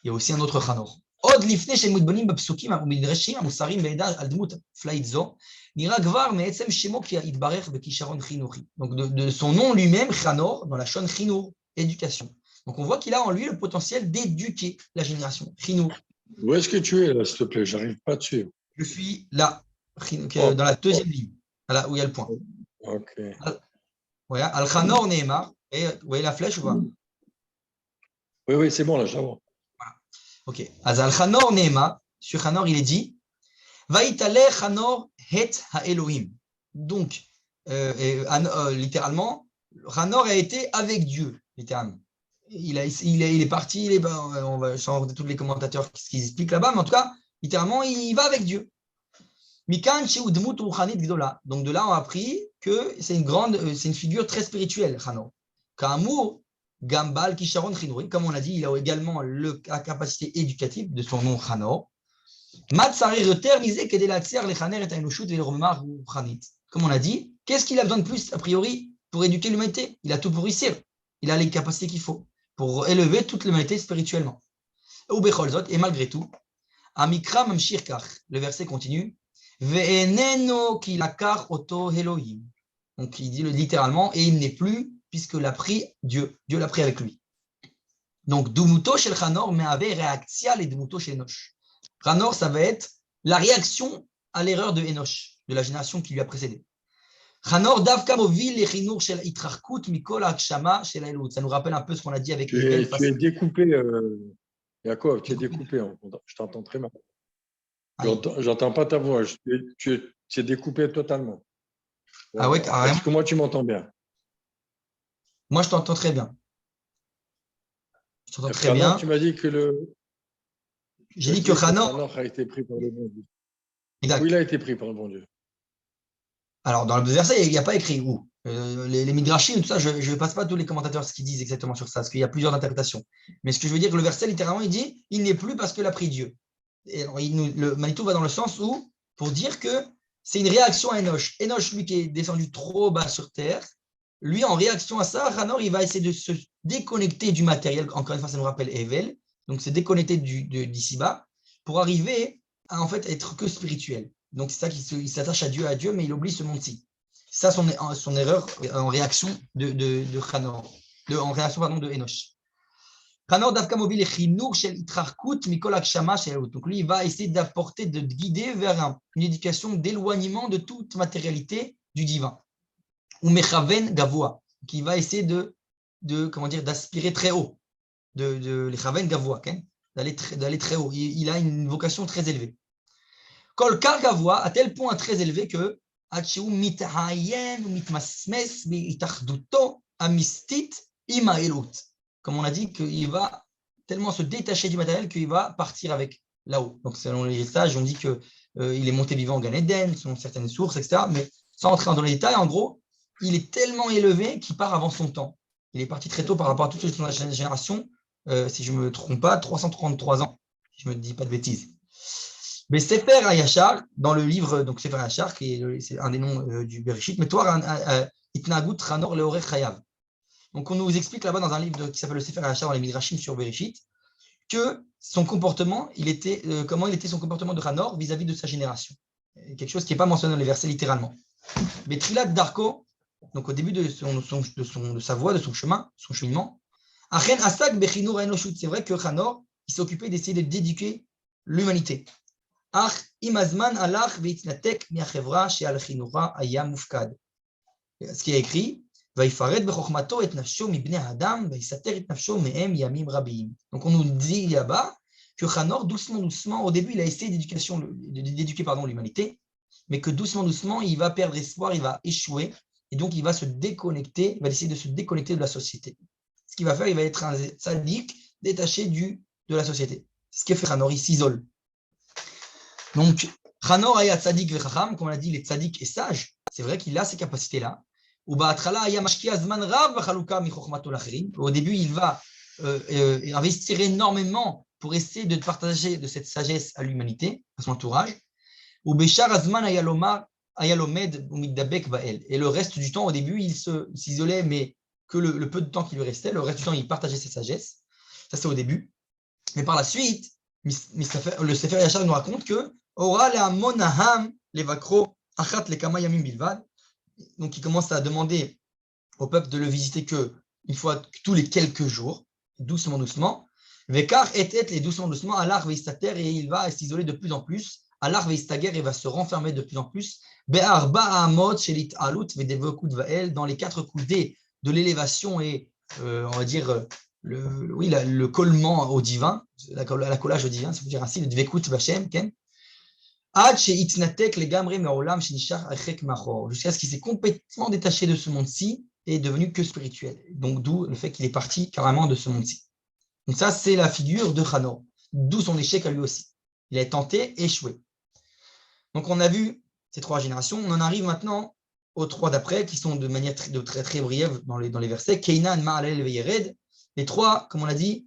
Il y a aussi un autre Chanor. עוד לפני שהם מתבוננים בפסוקים ומדרשים המוסריים בעדה על דמות פלאית זו, נראה כבר מעצם שמו כי יתברך בכישרון חינוכי. Donc de son nom lui-même, Chanor, dans la shon Chinour, éducation. Donc on voit qu'il a en lui le potentiel d'éduquer la génération. Chinour. Où est-ce que tu es là, s'il te plaît? J'arrive pas dessus. Je suis là, dans la deuxième ligne, là où il y a le point. Ok. Voilà, Al Chanor Nehemar, et vous voyez la flèche ou pas? Oui, c'est bon là, j'avance. Ok. Azal Chanor Nehema, sur Chanor, il est dit Vaïtale Chanor het ha-Elohim. Donc, littéralement, Chanor a été avec Dieu, littéralement. Il est parti, on va changer tous les commentateurs ce qu'ils expliquent là-bas, mais en tout cas, littéralement, il va avec Dieu. Mikan Sheudmut Ruchanit Gdola. Donc, de là, on a appris que c'est une figure très spirituelle, Chanor. Ka'amur, Gambal Kisharon Chinouri, comme on a dit, il a également la capacité éducative de son nom Chanor. Matsari reternisé que de l'axer les Chaner et Ainoshut et le Romar ou Chanit. Comme on a dit, qu'est-ce qu'il a besoin de plus, a priori, pour éduquer l'humanité? Il a tout pour réussir. Il a les capacités qu'il faut pour élever toute l'humanité spirituellement. Et malgré tout, Amikra Mamshirkach, le verset continue, Ve'eneno kilakar oto Elohim. Donc il dit littéralement, et il n'est plus, puisque l'a pris Dieu. Dieu l'a pris avec lui. Donc, Dumuto shel Chanor me'ave reaktia le Dumuto shel Enoch. Chanor, ça va être la réaction à l'erreur de Enoch, de la génération qui lui a précédé. Chanor davka movil le chinur shel itrachkut mikol hakshama shel Elut. Ça nous rappelle un peu ce qu'on a dit avec tu es découpé, Yaakov, tu es découpé. Je t'entends très mal. J'entends pas ta voix. Tu es découpé totalement. Ah ouais, carrément. Est-ce que moi, tu m'entends bien? Moi, je t'entends très bien. Je t'entends très bien. Tu m'as dit que J'ai dit que Chanor a été pris par le bon Dieu. Exact. Où il a été pris par le bon Dieu? Alors, dans le verset, il n'y a pas écrit où. Les Midrashim, tout ça, je ne passe pas tous les commentateurs ce qu'ils disent exactement sur ça, parce qu'il y a plusieurs interprétations. Mais ce que je veux dire, que le verset, littéralement, il dit il n'est plus parce que l'a pris Dieu. Et alors, le Manitou va dans le sens où, pour dire que c'est une réaction à Enoch. Enoch, lui qui est descendu trop bas sur terre, lui, en réaction à ça, Chanor, il va essayer de se déconnecter du matériel. Encore une fois, ça nous rappelle Evel. Donc, se déconnecter d'ici-bas pour arriver à en fait être que spirituel. Donc, c'est ça qu'il s'attache à Dieu, mais il oublie ce monde-ci. C'est ça son erreur en réaction de Chanor, en réaction de Enoch. Chanor davka mobile le chinour shel itrachkut mikol hakshama shel Elut. Donc, lui, il va essayer d'apporter, de guider vers une éducation d'éloignement de toute matérialité du divin. Ou mechaven gavoa, qui va essayer d'aspirer très haut, de lechaven gavoa, d'aller très haut. Il a une vocation très élevée. Kol kar gavoa, à tel point très élevé que Atshu mithayen mitmasmes biitachduto amistit ima Elut. Comme on a dit, qu'il va tellement se détacher du matériel qu'il va partir avec là-haut. Donc, selon les sages, on dit qu'il est monté vivant en Gan Eden, selon certaines sources, etc. Mais sans entrer dans les détails, en gros, il est tellement élevé qu'il part avant son temps. Il est parti très tôt par rapport à toute la génération, si je ne me trompe pas, 333 ans, si je ne me dis pas de bêtises. Mais Sefer HaYashar, dans le livre, donc Sefer HaYashar, c'est un des noms du Bereshit, mais toi, Itnagut Chanor Leorech Chayav. Donc, on nous explique là-bas dans un livre qui s'appelle le Sefer HaYashar dans les Midrashim sur Bereshit, que son comportement, comment il était son comportement de Chanor vis-à-vis de sa génération. Quelque chose qui n'est pas mentionné dans les versets littéralement. Mais Trilat Darko, donc au début de sa voie, de son chemin, son cheminement, c'est vrai que Chanor, il s'occupait d'essayer d'éduquer l'humanité. Ce qui est écrit, ויפרד בחוכמתו את נפשו מבני האדם, ויסתר את נפשו מהם ימים רבים. Donc on nous dit là-bas que Hanor, doucement, au début, il a essayé d'éduquer l'humanité, mais que doucement, il va perdre espoir, il va échouer, et donc il va se déconnecter, il va essayer de se déconnecter de la société. Ce qu'il va faire, il va être un tzaddik détaché de la société. C'est ce que fait Hanor, il s'isole. Donc, Hanor ayat tzaddik vechacham, comme on a dit, les tzaddik est sage, c'est vrai qu'il a ces capacités-là. Au début, il va investir énormément pour essayer de partager de cette sagesse à l'humanité, à son entourage. Et le reste du temps, au début, il s'isolait, mais que le peu de temps qui lui restait, le reste du temps, il partageait cette sagesse. Ça, c'est au début. Mais par la suite, le Sefer Yachar nous raconte que donc, il commence à demander au peuple de le visiter qu'une fois tous les quelques jours, doucement. Vekar et doucement, alar veistater, et il va s'isoler de plus en plus. Alar veistager, il va se renfermer de plus en plus. Be'arba amot shelit alut vedevekut vael, dans les 4 coudées de l'élévation et, on va dire, le collement au divin, la collage au divin, ça veut dire ainsi, le dvekut vachem, ken. Jusqu'à ce qu'il s'est complètement détaché de ce monde-ci et est devenu que spirituel. Donc, d'où le fait qu'il est parti carrément de ce monde-ci. Donc, ça, c'est la figure de Hanor, d'où son échec à lui aussi. Il a tenté, échoué. Donc, on a vu ces 3 générations. On en arrive maintenant aux 3 d'après, qui sont de manière très brève dans les versets. Keinan, Ma'alel, Veyered. Les 3, comme on l'a dit,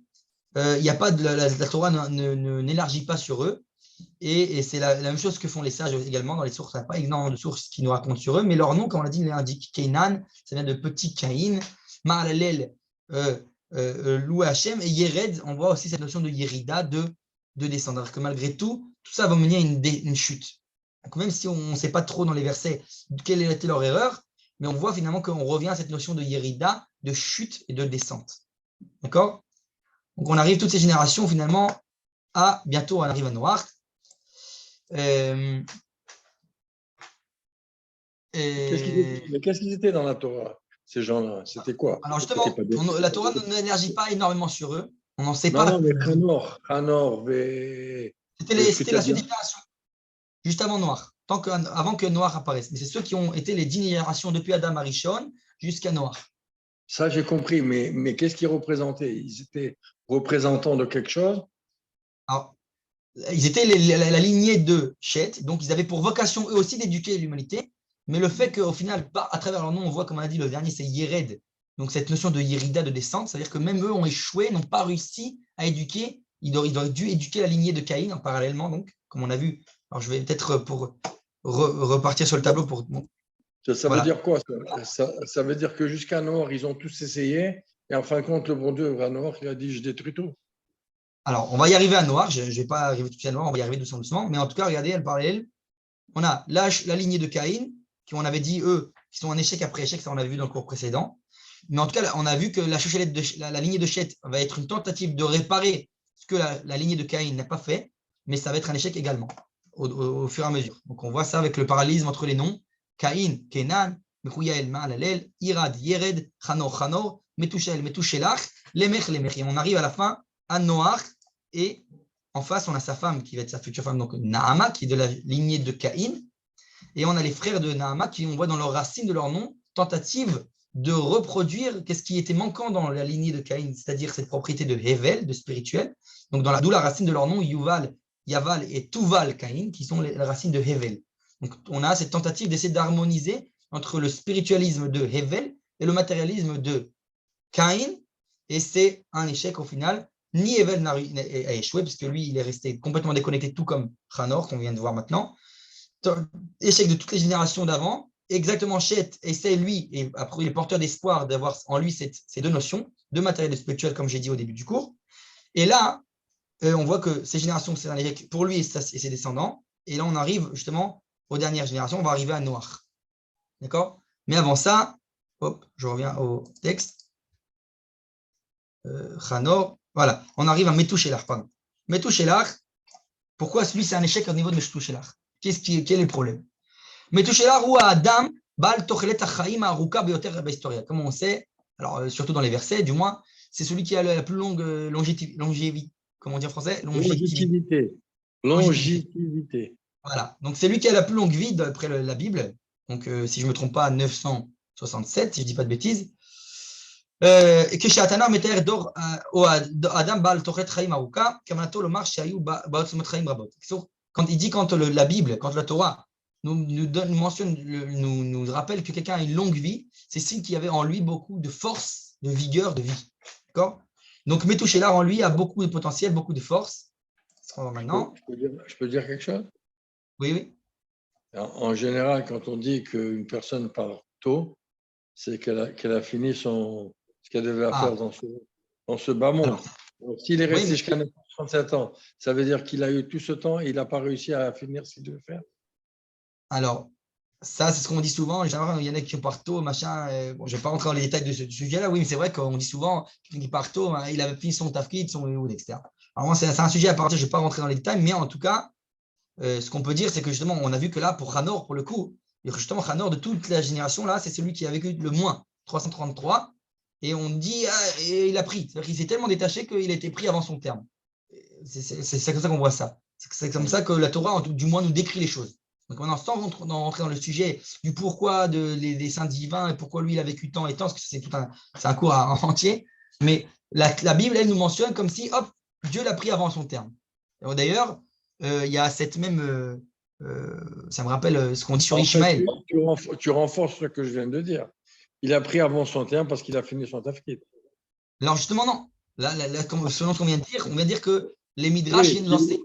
il n'y a pas de la Torah n'élargit pas sur eux. Et c'est la même chose que font les sages également dans les sources. Il n'y a pas énormément de sources qui nous racontent sur eux, mais leur nom, comme on l'a dit, il indique Keinan, ça vient de petit Caïn, Ma'alalel, loué Hachem, et Yered, on voit aussi cette notion de Yerida, de descendre. Alors que malgré tout ça va mener à une chute. Donc même si on ne sait pas trop dans les versets quelle était leur erreur, mais on voit finalement qu'on revient à cette notion de Yerida, de chute et de descente. D'accord? Donc on arrive toutes ces générations finalement bientôt on arrive à Noach. Qu'est-ce qu'ils étaient dans la Torah, ces gens-là? C'était quoi? Alors justement, la Torah n'énergie pas énormément sur eux. On n'en sait pas. Non, mais Hanor, c'était la suite des générations, juste avant Noach, avant que Noach apparaisse. Mais c'est ceux qui ont été les 10 générations depuis Adam Arishon jusqu'à Noach. Ça, j'ai compris, mais qu'est-ce qu'ils représentaient? Ils étaient représentants de quelque chose? Alors, ils étaient la lignée de Shet, donc ils avaient pour vocation eux aussi d'éduquer l'humanité, mais le fait qu'au final, à travers leur nom, on voit, comme on a dit, le dernier c'est Yered, donc cette notion de Yerida, de descente, c'est-à-dire que même eux ont échoué, n'ont pas réussi à éduquer, ils auraient dû éduquer la lignée de Caïn en parallèlement, donc, comme on a vu. Alors je vais peut-être pour repartir sur le tableau pour... Bon. Ça veut dire quoi ça veut dire que jusqu'à Noach, ils ont tous essayé, et en fin de compte, le bon Dieu, à Noach, il a dit, je détruis tout. Alors, on va y arriver à Noach, je ne vais pas arriver tout de suite à Noach, on va y arriver doucement, mais en tout cas, regardez, elle parallèle, on a la lignée de Caïn, qui on avait dit, eux, qui sont un échec après échec, ça on avait vu dans le cours précédent, mais en tout cas, on a vu que la lignée de Shet va être une tentative de réparer ce que la lignée de Caïn n'a pas fait, mais ça va être un échec également, au fur et à mesure. Donc, on voit ça avec le parallélisme entre les noms, Caïn, Kenan, Mechuyael, Ma'alalel, Irad, Yered, Chanor, Metushel, Metushelach, Lemech. Et on arrive à la fin à Noach, et en face, on a sa femme qui va être sa future femme, donc Naama, qui est de la lignée de Caïn, et on a les frères de Naama qui, on voit dans leurs racines de leur nom, tentative de reproduire qu'est-ce qui était manquant dans la lignée de Caïn, c'est-à-dire cette propriété de Hevel, de spirituel, donc d'où la racine de leur nom, Yuval, Yaval et Tuval Caïn, qui sont les racines de Hevel. Donc, on a cette tentative d'essayer d'harmoniser entre le spiritualisme de Hevel et le matérialisme de Caïn, et c'est un échec au final. Ni Hevel n'a échoué, puisque lui, il est resté complètement déconnecté, tout comme Hanor, qu'on vient de voir maintenant. Échec de toutes les générations d'avant. Exactement, Shet essaie, lui, et après, il est porteur d'espoir d'avoir en lui ces 2 notions, de matériel et spirituel, comme j'ai dit au début du cours. Et là, on voit que ces générations, c'est un échec pour lui et ses descendants. Et là, on arrive justement aux dernières générations, on va arriver à Noach. D'accord? Mais avant ça, hop, je reviens au texte. Hanor, voilà, on arrive à Metushelach, pardon. Metushelach, pourquoi celui c'est un échec au niveau de Metushelach? Quel est le problème? Metushelach ou Adam, Baal Tochelet HaChaim HaAruka Beyoter B'Historia. Comme on sait, alors surtout dans les versets, du moins, c'est celui qui a la plus longue longévité. Comment on dit en français? Longévité. Voilà. Donc, c'est lui qui a la plus longue vie d'après la Bible. Donc, si je ne me trompe pas, 967, si je ne dis pas de bêtises. Et que Shatana Meter Dor au Adam Baal Tochet Chaim Aruka, Kamanato le marche Shayu Baotzmot Chaim Rabot. Quand il dit, quand la Bible, quand la Torah nous rappelle que quelqu'un a une longue vie, c'est signe qu'il y avait en lui beaucoup de force, de vigueur, de vie. D'accord? Donc, Metouchélar en lui a beaucoup de potentiel, beaucoup de force. Maintenant. Je peux dire quelque chose? Oui, oui. En général, quand on dit qu'une personne part tôt, c'est qu'elle a fini ce qu'elle devait faire dans ce bas monde. S'il est resté jusqu'à 37 ans, ça veut dire qu'il a eu tout ce temps et il n'a pas réussi à finir ce qu'il devait faire? Alors, ça, c'est ce qu'on dit souvent. Il y en a qui partent tôt, machin. Bon, je ne vais pas rentrer dans les détails de ce sujet-là. Oui, mais c'est vrai qu'on dit souvent quelqu'un qui part tôt, il avait fini son tafkid, son youd, etc. Alors, moi, c'est un sujet à partir, je ne vais pas rentrer dans les détails, mais en tout cas, ce qu'on peut dire, c'est que justement, on a vu que là, pour Hanor, pour le coup, justement, Hanor, de toute la génération, là, c'est celui qui a vécu le moins, 333. Et on dit, et il a pris. C'est-à-dire qu'il s'est tellement détaché qu'il a été pris avant son terme. C'est comme ça qu'on voit ça. C'est comme ça que la Torah, du moins, nous décrit les choses. Donc maintenant, sans rentrer dans le sujet du pourquoi des saints divins et pourquoi lui, il a vécu tant et tant, parce que c'est un cours entier. Mais la Bible, elle nous mentionne comme si, hop, Dieu l'a pris avant son terme. D'ailleurs, il y a cette même... ça me rappelle ce qu'on dit sur Ishmaël. Tu renforces ce que je viens de dire. Il a pris avant son terme parce qu'il a fini son tafkid. Alors justement, non. Là, selon ce qu'on vient de dire que les Midrash viennent lancer.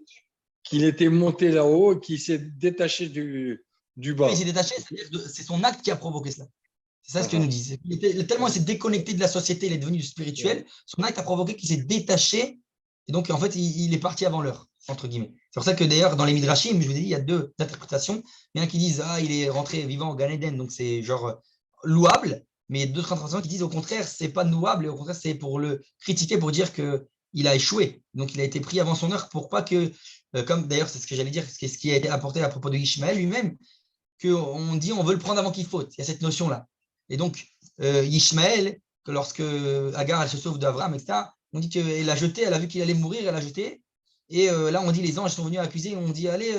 Qu'il était monté là-haut et qu'il s'est détaché du bas. Oui, il s'est détaché, c'est son acte qui a provoqué cela. C'est ça ce que nous dit. Tellement il s'est déconnecté de la société, il est devenu spirituel, son acte a provoqué qu'il s'est détaché, et donc en fait, il est parti avant l'heure, entre guillemets. C'est pour ça que d'ailleurs, dans les Midrashim, je vous ai dit, il y a deux interprétations. Il y en a qui disent, il est rentré vivant au Gan Eden, donc c'est genre louable, mais il y a d'autres interprétations qui disent, au contraire, c'est pas louable, et au contraire, c'est pour le critiquer, pour dire qu'il a échoué. Donc il a été pris avant son heure pour pas que, comme d'ailleurs, c'est ce que j'allais dire, ce qui a été apporté à propos de Ishmaël lui-même, qu'on dit on veut le prendre avant qu'il faute. Il y a cette notion-là. Et donc, Ishmaël, que lorsque Agar elle se sauve d'Abraham, etc., on dit qu'elle l'a jeté, elle a vu qu'il allait mourir, elle l'a jeté. Et là, on dit les anges sont venus accuser, on dit allez,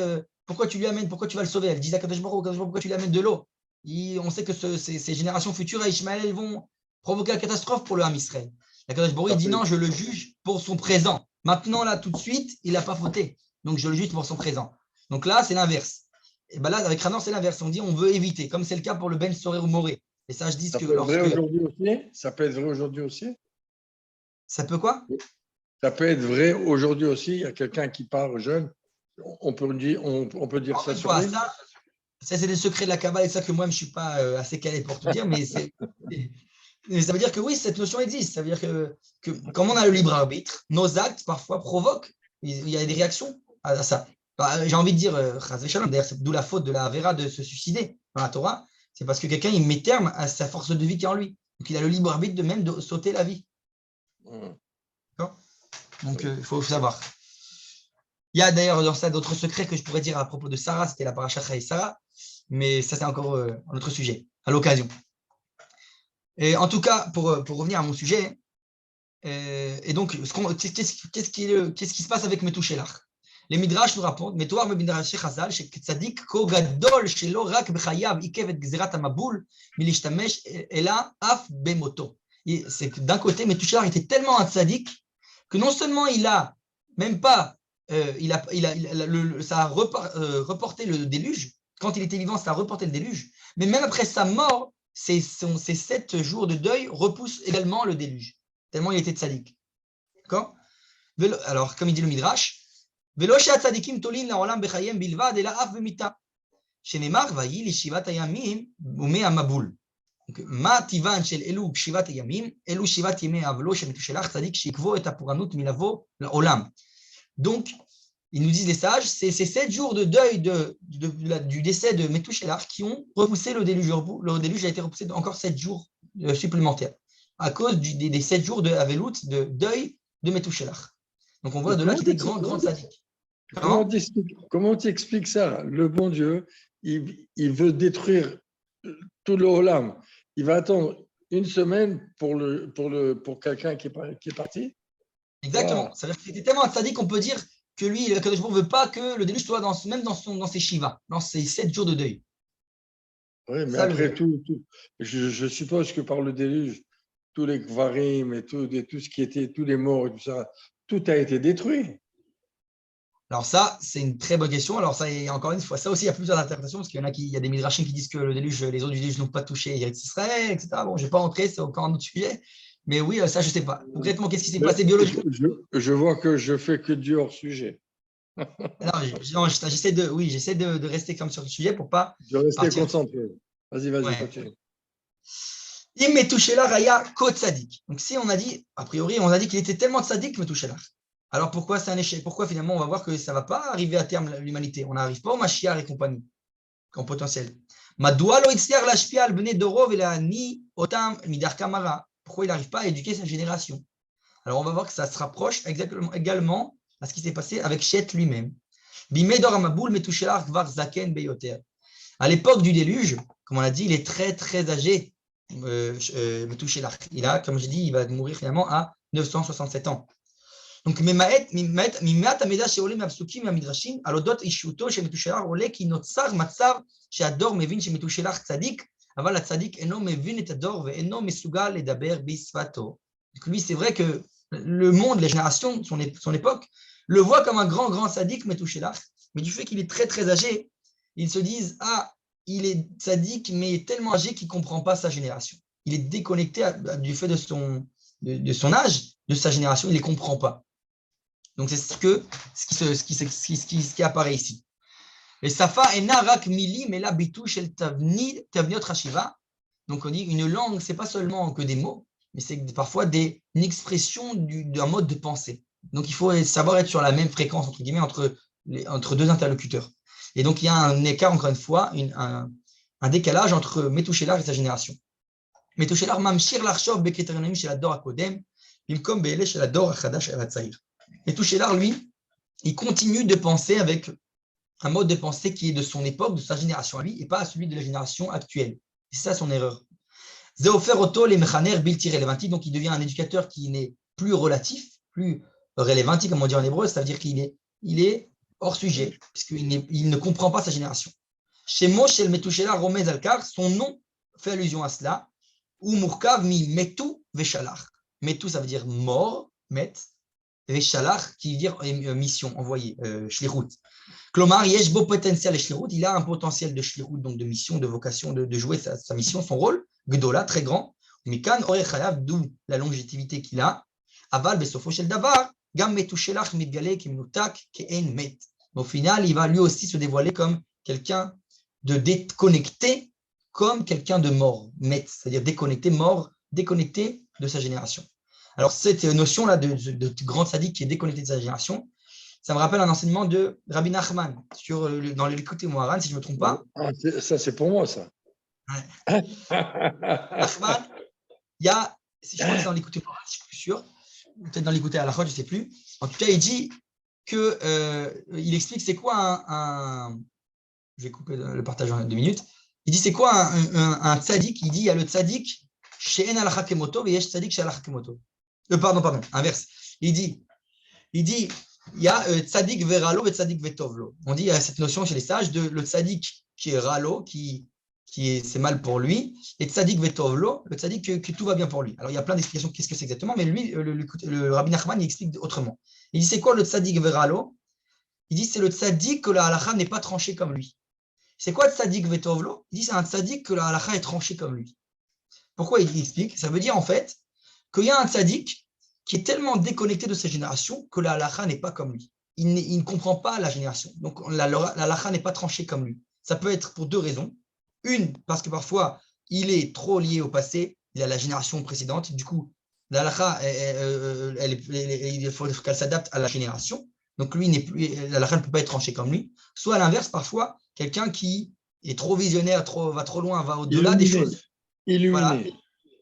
pourquoi tu lui amènes, pourquoi tu vas le sauver? Elle dit à Kadosh Baruch, pourquoi tu lui amènes de l'eau? On sait que ces générations futures à Ishmaël, elles vont provoquer la catastrophe pour le Ham Israël. La Kadosh Baruch dit non, je le juge pour son présent. Maintenant, là, tout de suite, il n'a pas fauté. Donc, je le juge pour son présent. Donc là, c'est l'inverse. Et ben là, avec Hanor, c'est l'inverse. On dit on veut éviter, comme c'est le cas pour le Ben Sorer ou Moré. Et ça, je dis que lorsque. Ça peut être vrai aujourd'hui aussi? Ça peut quoi? Ça peut être vrai aujourd'hui aussi. Il y a quelqu'un qui part jeune. On peut dire ça sur lui. Ça, c'est des secrets de la Kabbalah et ça que moi, je ne suis pas assez calé pour te dire, mais ça veut dire que oui, cette notion existe. Ça veut dire que comme on a le libre arbitre, nos actes parfois provoquent. Il y a des réactions à ça. J'ai envie de dire, d'ailleurs, c'est d'où la faute de la Avera de se suicider dans la Torah, c'est parce que quelqu'un il met terme à sa force de vie qui est en lui. Donc il a le libre arbitre de même de sauter la vie. D'accord? Donc il faut savoir. Il y a d'ailleurs dans ça d'autres secrets que je pourrais dire à propos de Sarah, c'était la paracha et Sarah, mais ça c'est encore un autre sujet, à l'occasion. Et en tout cas, pour revenir à mon sujet, et donc qu'est-ce qui se passe avec Metouchelach? Les Midrash nous racontent, Metouar Midrash Chazal, Tzadik Ko Gadol Shelo Rak Bechayav Ikev et Gzerat Hamabul Milishtamesh Ela Af Bemoto. C'est que d'un côté, Metouchelach était tellement un tzaddik que non seulement il a même pas, ça a reporté le déluge. Quand il était vivant, ça a reporté le déluge. Mais même après sa mort, ces 7 jours de deuil repoussent également le déluge. Tellement il était tzaddik. D'accord? Alors, comme il dit le Midrash, ולא שהצדיקים תולים לעולם בחייהם בלבד, אלא אף במיתה. שנאמר, ויהי לשבעת הימים ומי המבול. מה טבען של אלו שבעת הימים? אלו שבעת ימי אבלו של מתושלח צדיק שיקבו את הפורענות מלבוא לעולם. Donc, ils nous disent les sages, c'est ces 7 jours de deuil du décès de Metouchelach qui ont repoussé le déluge. Le déluge a été repoussé encore 7 jours supplémentaires à cause des 7 jours de Avelout, de deuil de Metouchelach. Donc, on voit de là qu'il était grand sadique. Comment tu expliques ça? Le bon Dieu, il veut détruire tout le Olam, il va attendre une semaine pour quelqu'un qui est parti. Exactement. Wow. Ça veut dire qu'il était tellement tzaddik qu'on peut dire que lui, le Kadosh Baruch Hu ne veut pas que le déluge soit même dans ses Shiva, dans ses 7 jours de deuil. Oui, mais Ça, après je suppose que par le déluge, tous les Kvarim et tout ce qui était, tous les morts et tout ça, tout a été détruit. Alors ça, c'est une très bonne question. Alors ça, et encore une fois, ça aussi, il y a plusieurs interprétations, parce qu'il y a des midrashim qui disent que le déluge, les eaux du déluge n'ont pas touché Eretz Israël, etc. Bon, je ne vais pas entrer, c'est encore un autre sujet. Mais oui, ça, je ne sais pas. Concrètement, qu'est-ce qui s'est passé biologiquement? Je vois que je fais que du hors sujet. Non, j'essaie de rester comme sur le sujet pour pas Je restais partir. concentré. Vas-y, Ouais. continue. Il Metouchélar Raya Kot Sadik. Donc, si on a dit, a priori, on a dit qu'il était tellement sadique, Metouchélar. Alors, pourquoi c'est un échec? Pourquoi finalement, on va voir que ça ne va pas arriver à terme, l'humanité? On n'arrive pas au Mashiach et compagnie, en potentiel. Pourquoi il n'arrive pas à éduquer sa génération? Alors, on va voir que ça se rapproche également à ce qui s'est passé avec Shet lui-même. À l'époque du déluge, comme on l'a dit, il est très, très âgé. Il a, comme j'ai dit, il va mourir finalement à 967 ans. Donc, ממעט המידע שעולה מהפסוקים והמדרשים על אודות אישיותו של מתושלח עולה כי נוצר מצב שהדור מבין שמתושלח צדיק, אבל הצדיק אינו מבין את הדור ואינו מסוגל לדבר בשפתו. Donc lui, c'est vrai que le monde, les générations, son époque, le voit comme un grand sadique, Metouchelach, mais du fait qu'il est très, très âgé, ils se disent, ah, il est sadique, mais tellement âgé qu'il ne comprend pas sa génération. Il est déconnecté du fait de son âge, de sa génération, il ne les comprend pas. Donc, c'est ce qui apparaît ici. Et Safa ena rak mili, mais là, bitou shel tavniot rashiva. Donc, on dit une langue, ce n'est pas seulement que des mots, mais c'est parfois une expression d'un mode de pensée. Donc, il faut savoir être sur la même fréquence, entre guillemets, entre deux interlocuteurs. Et donc, il y a un écart, encore une fois, un décalage entre Metouchélar et sa génération. Metouchélar mamshir l'archov bekritérim shel ador hakodem, bimkom be'ele shel ador hachadash hatzahir. Metouchélar, lui, il continue de penser avec un mode de pensée qui est de son époque, de sa génération à lui, et pas à celui de la génération actuelle. C'est ça son erreur. Donc il devient un éducateur qui n'est plus relatif, plus relevanti, comme on dit en hébreu, ça veut dire qu'il est hors sujet, puisqu'il ne comprend pas sa génération. Chez Moshe el Metouchélar Romez Alkar, son nom fait allusion à cela, ou Murkav mi Metu Veshalach. Metu, ça veut dire mort, met, Veshalach, qui veut dire mission, envoyé, Shlirut. Klomar, yesh bo potentiel Shlirut, il a un potentiel de Shlirut, donc de mission, de vocation, de jouer sa mission, son rôle, Gdola, très grand. Mikan Orechayav, d'où la longévité qu'il a. Aval Besofo Shel Davar, Gam Metouchelach Mitgale Kimnutak Ke'en Met. Au final, il va lui aussi se dévoiler comme quelqu'un de déconnecté, comme quelqu'un de mort, Met, c'est-à-dire déconnecté, mort, déconnecté de sa génération. Alors, cette notion-là de grand sadique qui est déconnecté de sa génération, ça me rappelle un enseignement de Rabbi Nachman dans l'Écoute Moharan, si je ne me trompe pas. Ça, c'est pour moi, ça. Ouais. Nachman, je crois que c'est dans l'Écoute Moharan, je suis plus sûr, peut-être dans l'Écoute à la fois, je ne sais plus. En tout cas, il dit il explique c'est quoi je vais couper le partage en 2 minutes. Il dit c'est quoi un tzaddik. Il dit il y a le tzaddik chez En Alacha Kemoto et Yesh tzaddik chez Alacha Kemoto. Pardon, inverse. Il dit il y a tzaddik veralo et tzaddik vetovlo. On dit il y a cette notion chez les sages de le tzaddik qui est ralo, c'est mal pour lui, et tzaddik vetovlo, le tzaddik que tout va bien pour lui. Alors il y a plein d'explications qu'est-ce que c'est exactement, mais lui, le Rabbi Nachman, il explique autrement. Il dit c'est quoi le tzaddik veralo? Il dit c'est le tzaddik que la halacha n'est pas tranchée comme lui. C'est quoi tzaddik vetovlo? Il dit c'est un tzaddik que la halacha est tranchée comme lui. Pourquoi il explique? Ça veut dire en fait qu'il y a un tzaddik qui est tellement déconnecté de sa génération que la halacha n'est pas comme lui. Il ne comprend pas la génération. Donc la halacha n'est pas tranchée comme lui. Ça peut être pour 2 raisons. Une, parce que parfois, il est trop lié au passé, il a la génération précédente. Du coup, la halacha, il faut qu'elle s'adapte à la génération. Donc lui, la halacha ne peut pas être tranchée comme lui. Soit à l'inverse, parfois, quelqu'un qui est trop visionnaire, va trop loin, va au-delà des choses. Illuminé.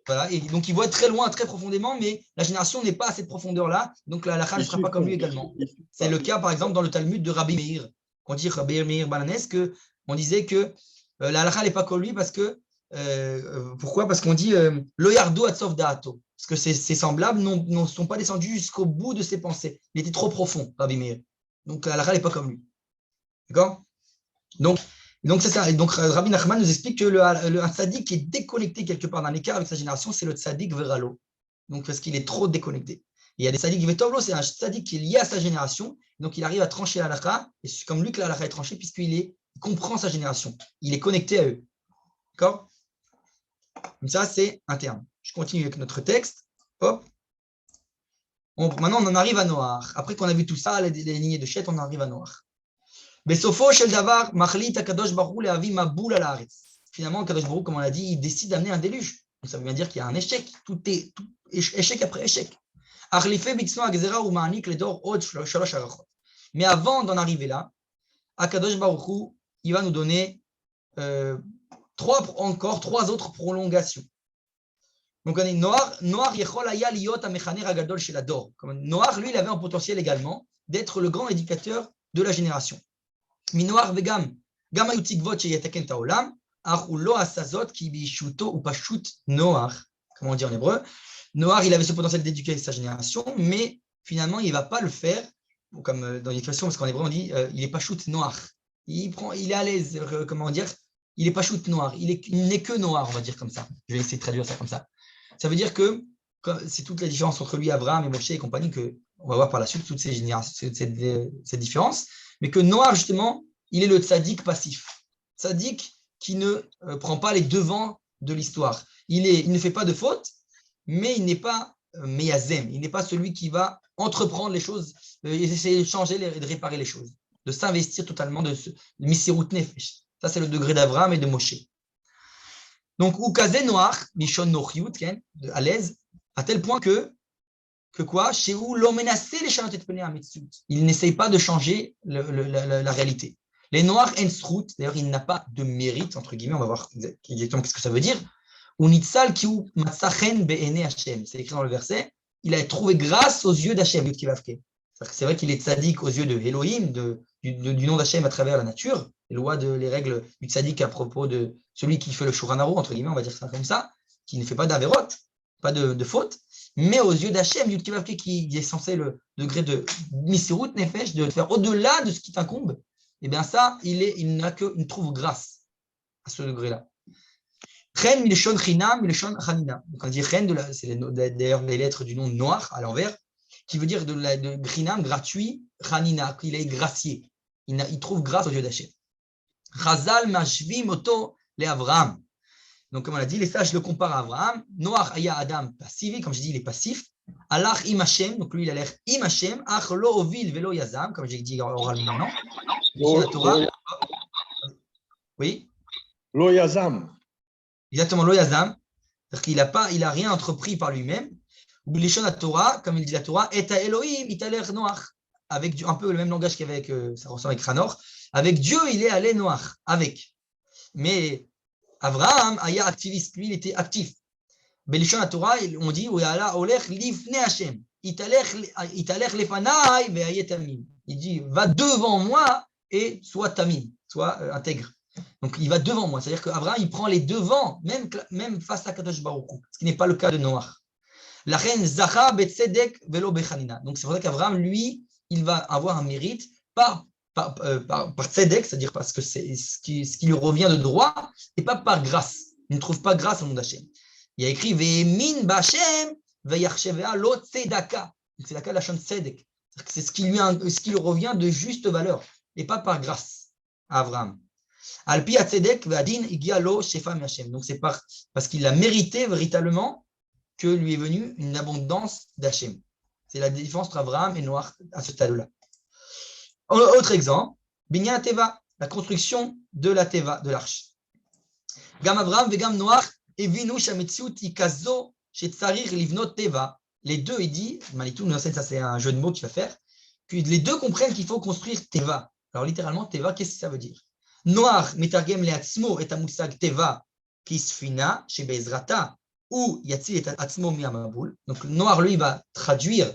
Voilà. Et donc il voit très loin, très profondément, mais la génération n'est pas à cette profondeur-là, donc la halacha ne sera pas comme lui également. C'est le cas, par exemple, dans le Talmud de Rabbi Meir. On dit Rabbi Meir Balanes qu'on disait que la halacha n'est pas comme lui parce que Pourquoi? Parce qu'on dit Lo yardo atzov da'ato. Parce que ses semblables ne sont pas descendus jusqu'au bout de ses pensées. Il était trop profond, Rabbi Meir. Donc, la halakha n'est pas comme lui. D'accord? Donc c'est ça. Et donc, Rabbi Nachman nous explique que un tzaddik qui est déconnecté quelque part d'un écart avec sa génération, c'est le tzaddik veralo. Donc, parce qu'il est trop déconnecté. Il y a des tzaddik vetovlo, c'est un tzaddik qui est lié à sa génération. Donc, il arrive à trancher la halakha. Et c'est comme lui que la halakha est tranchée, puisqu'il comprend sa génération. Il est connecté à eux. D'accord? Donc, ça, c'est un terme. Je continue avec notre texte. Hop. Maintenant, on en arrive à Noach. Après qu'on a vu tout ça, les lignées de Chet, on arrive à Noach. Finalement, Kadosh Baruch, comme on l'a dit, il décide d'amener un déluge. Donc, ça veut bien dire qu'il y a un échec. Tout échec après échec. Mais avant d'en arriver là, Kadosh Baruch il va nous donner trois autres prolongations. Donc, on est Noach Yechol Haya Liot HaMechaner HaGadol Shel Hador. Noach, lui, il avait un potentiel également d'être le grand éducateur de la génération. מנוח גם היו תקוות שיתקן את העולם, אך הוא לא עשה זאת כי בישותו הוא פשוט נוח, comment on dit en hébreu. Noach, il avait ce potentiel d'éduquer sa génération, mais finalement, il ne va pas le faire, comme dans l'expression, parce qu'en hébreu, on dit il n'est pas shoot noir. Il est à l'aise, comment dire, il n'est pas shoot noir, il n'est que noir, on va dire comme ça. Je vais essayer de traduire ça comme ça. Ça veut dire que c'est toute la différence entre lui, Abraham et Moshe et compagnie, qu'on va voir par la suite, toutes ces générations, cette différence. Mais que Noach, justement, il est le tzaddik passif. Tzaddik qui ne prend pas les devants de l'histoire. Il ne fait pas de faute, mais il n'est pas meyazem. Il n'est pas celui qui va entreprendre les choses, essayer de changer et de réparer les choses, de s'investir totalement de misirut nefesh. Ça, c'est le degré d'Abraham et de Moshe. Donc, ou kazé Noach, mishon nochiut, à l'aise, à tel point que quoi? Il n'essaye pas de changer la réalité. Les noirs ensrout, d'ailleurs, il n'a pas de mérite, entre guillemets, on va voir exactement ce que ça veut dire. C'est écrit dans le verset, il a trouvé grâce aux yeux d'Hachem. C'est vrai qu'il est tzaddik aux yeux de Elohim, du nom d'Hachem à travers la nature, les règles du tzaddik à propos de celui qui fait le Shulchan Aruch, entre guillemets, on va dire ça comme ça, qui ne fait pas d'averot, pas de faute. Mais aux yeux d'Hachem, qui est censé le degré de misirut nefesh, de faire au-delà de ce qui t'incombe, et bien ça, il trouve grâce à ce degré-là. Chen milshon chinam, milshon chanina. Donc on dit chen, c'est d'ailleurs les lettres du nom noir à l'envers, qui veut dire de chinam, gratuit, chanina, qu'il est gracié. Il trouve grâce aux yeux d'Hachem. Chazal mashvim oto le Avraham. Donc, comme on l'a dit, les sages le comparent à Abraham. Noach aya Adam passif, comme je dis, il est passif. Alach im Hashem, donc lui, il a l'air im Hashem. Ach lo ovil velo yazam, comme j'ai dit oralement maintenant. Ici, la Torah. Oui. Lo yazam. Exactement, lo yazam. C'est-à-dire qu'il n'a rien entrepris par lui-même. Ou bilishon la Torah, comme il dit la Torah, et à Elohim, italer Noach. Avec un peu le même langage qu'avec, ça ressemble avec Hanor. Avec Dieu, il est allé Noach. Avec. Mais Abraham, Aya activiste, lui, il était actif. Belishon la Torah, on dit, il dit, va devant moi et sois tamim, sois intègre. Donc, il va devant moi. C'est-à-dire qu'Abraham, il prend les devants, même face à Kadosh Baruch Hu, ce qui n'est pas le cas de Noach. La reine Zacha betzedek velo bechanina. Donc, c'est pour ça qu'Abraham, lui, il va avoir un mérite par tzedek, c'est-à-dire parce que c'est ce qui lui revient de droit, et pas par grâce. Il ne trouve pas grâce au nom d'Hachem. Il a écrit Ve'emin b'Hachem ve'yachshevea lo tzedaka. Tzedaka la chante tzedek. C'est ce qui lui revient de juste valeur, et pas par grâce à Abraham. Alpi tzedek ve'adin igia lo shefa me'Hachem. Donc c'est parce qu'il a mérité véritablement que lui est venue une abondance d'Hachem. C'est la différence entre Abraham et Noach à ce stade-là. Autre exemple, Binyan Teva, la construction de la Teva, de l'arche. Gam Abraham vegam Noach evinu shametziut ikazo shetzarich livnot Teva. Les deux, il dit, Manitou, ça c'est un jeu de mots qu'il va faire, que les deux comprennent qu'il faut construire Teva. Alors littéralement, Teva, qu'est-ce que ça veut dire? Noach metargem leatzmo et amusag Teva kisfina shebezrata ou yatzil et atzmo miamaboul. Donc Noach, lui, va traduire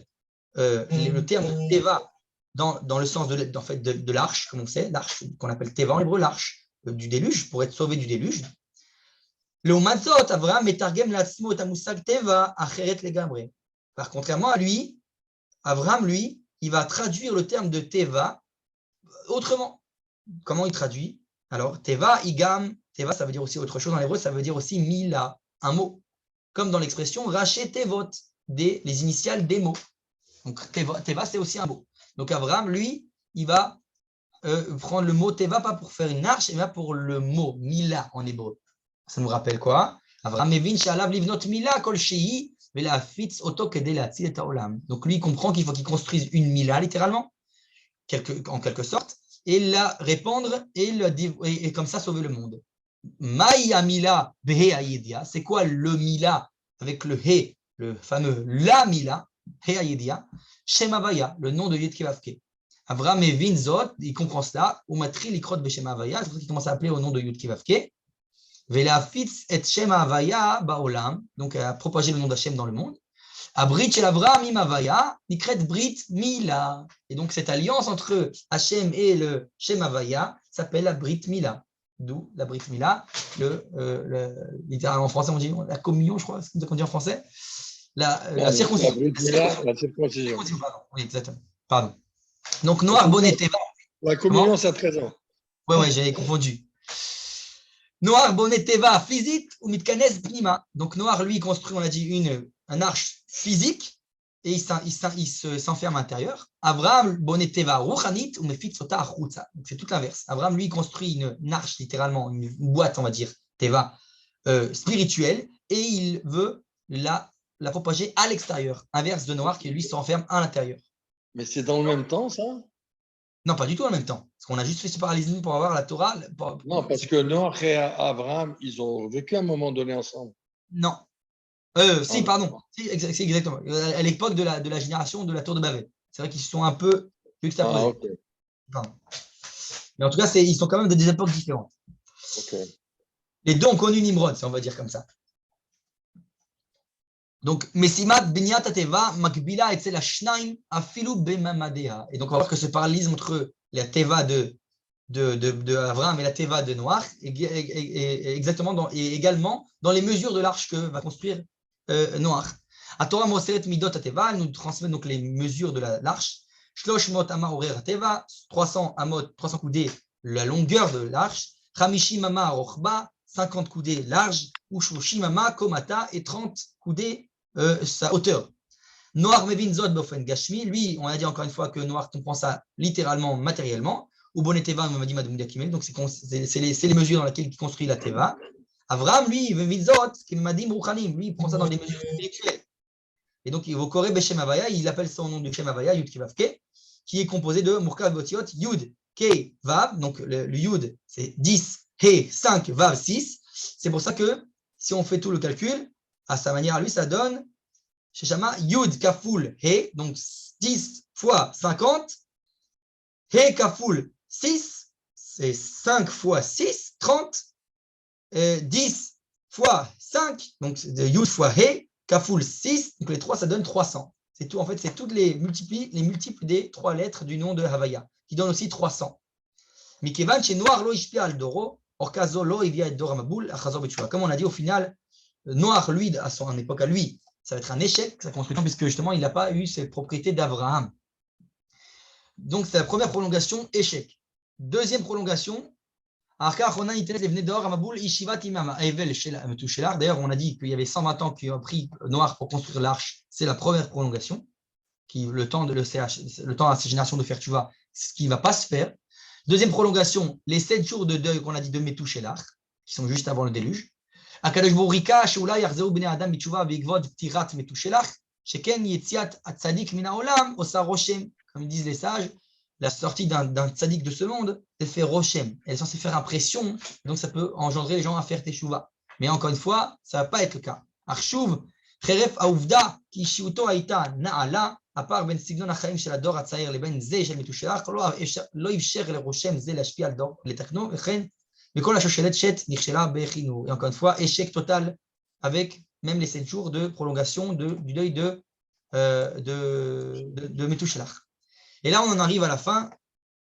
le terme Teva dans le sens de l'arche, comme on sait, l'arche qu'on appelle Teva en hébreu, l'arche du déluge, pour être sauvé du déluge. לעומת זאת, אברהם מתרגם לעצמו את המושג טבע אחרת לגמרי. Contrairement à lui, Abraham, lui, il va traduire le terme de teva autrement. Comment il traduit? Alors, teva, igam, teva, ça veut dire aussi autre chose en hébreu, ça veut dire aussi mila, un mot. Comme dans l'expression raché tevot, les initiales des mots. Donc, teva, c'est aussi un mot. Donc, Abraham, lui, il va prendre le mot teva, pas pour faire une arche, mais pour le mot mila en hébreu. Ça nous rappelle quoi? Abraham Mevin shalav livnot mila kol shehi velafitz oto kedei latzil et haolam. Donc lui, il comprend qu'il faut qu'il construise une mila, littéralement, en quelque sorte, et la répandre et comme ça sauver le monde. Maïa mila behe ayedia, c'est quoi le mila avec le he, le fameux la mila, he ayedia, Shem Havaya, le nom de Yud Kei Vav Kei. Abraham Mevin zot, il comprend cela, ou matri likrot beshem Havaya, c'est pour ça qu'il commence à appeler au nom de Yud Kei Vav Kei. Velafitz et Shem Havaya baolam, donc à propager le nom d'Hachem dans le monde. Abrit shel Avraham im Havaya, nikret brit mila. Et donc cette alliance entre Hachem et le Shem Havaya s'appelle la brit mila. D'où la brit mila, littéralement en français on dit la communion, je crois, c'est ce qu'on dit en français. La circoncision. La circoncision. Oui, exactement. Pardon. Donc Noar Bonnet Teva. La communion, c'est à 13 ans. Oui, j'ai confondu. Noar Bonnet Teva physique ou mitkanes pnima. Donc Noar, lui, construit, on a dit, un arche physique et il s'enferme à l'intérieur. Abraham Bonnet Teva ruchanit ou mefitsota achutza. Donc c'est tout l'inverse. Abraham, lui, construit une arche, littéralement, une boîte, on va dire, Teva, spirituelle, et il veut la propager à l'extérieur. Inverse de Noar qui, lui, s'enferme à l'intérieur. Mais c'est dans le même temps, ça? Non, pas du tout en même temps. Parce qu'on a juste fait ce parallélisme pour avoir la Torah. Non, parce que Noach et Abraham, ils ont vécu à un moment donné ensemble. Non. Si, pardon. Si, c'est exactement. À l'époque de la génération de la tour de Babel. C'est vrai qu'ils se sont un peu juxtaposés. Okay. Pardon. Mais en tout cas, ils sont quand même de des époques différentes. Okay. Les deux ont connu Nimrod, si on va dire comme ça. Donc, Mesimat Binyat Teva Makbila et la Shnaim Afilu Bemamadea. Et donc, on va voir que ce parallélisme entre la Teva de Abraham et la Teva de Noach est également dans les mesures de l'arche que va construire Noach. A Torah Moseret Midot Teva, elle nous transmet donc les mesures de l'arche. Shlosh Mot Ama Orer Teva, 300 amot, 300 coudées, la longueur de l'arche. Chamishim Ama Rochba, 50 coudées larges. Ou Shloshim Ama Komata, et 30 coudées sa hauteur. Noach Mevin Zod Bofen Gashmi, lui, on a dit encore une fois que Noach comprend ça littéralement, matériellement. Ou Bonnet Teva, on m'a dit Madame Diakimel, donc c'est les mesures dans lesquelles il construit la Teva. Avraham, lui, Mevin Zod, qui m'a dit Mouchanim, lui, il prend ça dans des mesures spirituelles. Et donc, il va correr Beshem Havaya, il appelle son nom de Shem Havaya, Yud Kei Vav Kei, qui est composé de Murkav Botiot, Yud, Kei, Vav, donc le Yud, c'est 10, He, 5, Vav, 6. C'est pour ça que, si on fait tout le calcul, à sa manière à lui, ça donne Sheshama Yud Kaful He, donc 10 fois 50, He Kaful 6, c'est 5 fois 6, 30, 10 fois 5, donc Yud fois He, Kaful 6, donc les 3, ça donne 300. C'est tout, en fait, c'est toutes les multiples des 3 lettres du nom de Havaya, qui donnent aussi 300. Mikevan chez Noir lo ishpia al doro, orkazo lo ivia et dora maboul, achazor betchua. Comme on a dit au final, Noach, lui, à son époque à lui, ça va être un échec, sa construction, puisque justement, il n'a pas eu ces propriétés d'Abraham. Donc, c'est la première prolongation, échec. Deuxième prolongation, d'ailleurs, on a dit qu'il y avait 120 ans qui ont pris Noach pour construire l'arche. C'est la première prolongation, le temps à ces générations de faire tchouva, ce qui ne va pas se faire. Deuxième prolongation, les 7 jours de deuil qu'on a dit de Metouchelach, qui sont juste avant le déluge. Akadosh Baruch Hu שאולי יחזרו בני האדם בתשובה בעקבות פטירת מתושלח, שכן יציאת הצדיק מן העולם עושה רושם. Comme ils disent les sages, la sortie d'un tzadik de ce monde, elle fait roshem, elle est censée faire impression, donc ça peut engendrer les gens à faire teshuva. Mais encore une fois, ça ne va pas être le cas. Arshuv, חרף העובדה כי אישיותו הייתה נעלה, הפער בין סגנון החיים של הדור הצעיר לבין זה של מתושלח, לא אפשר לרושם זה להשפיע על דור לתקנו, וכן et encore une fois, échec total avec même les 7 jours de prolongation du deuil de Metouchelach. Et là, on en arrive à la fin,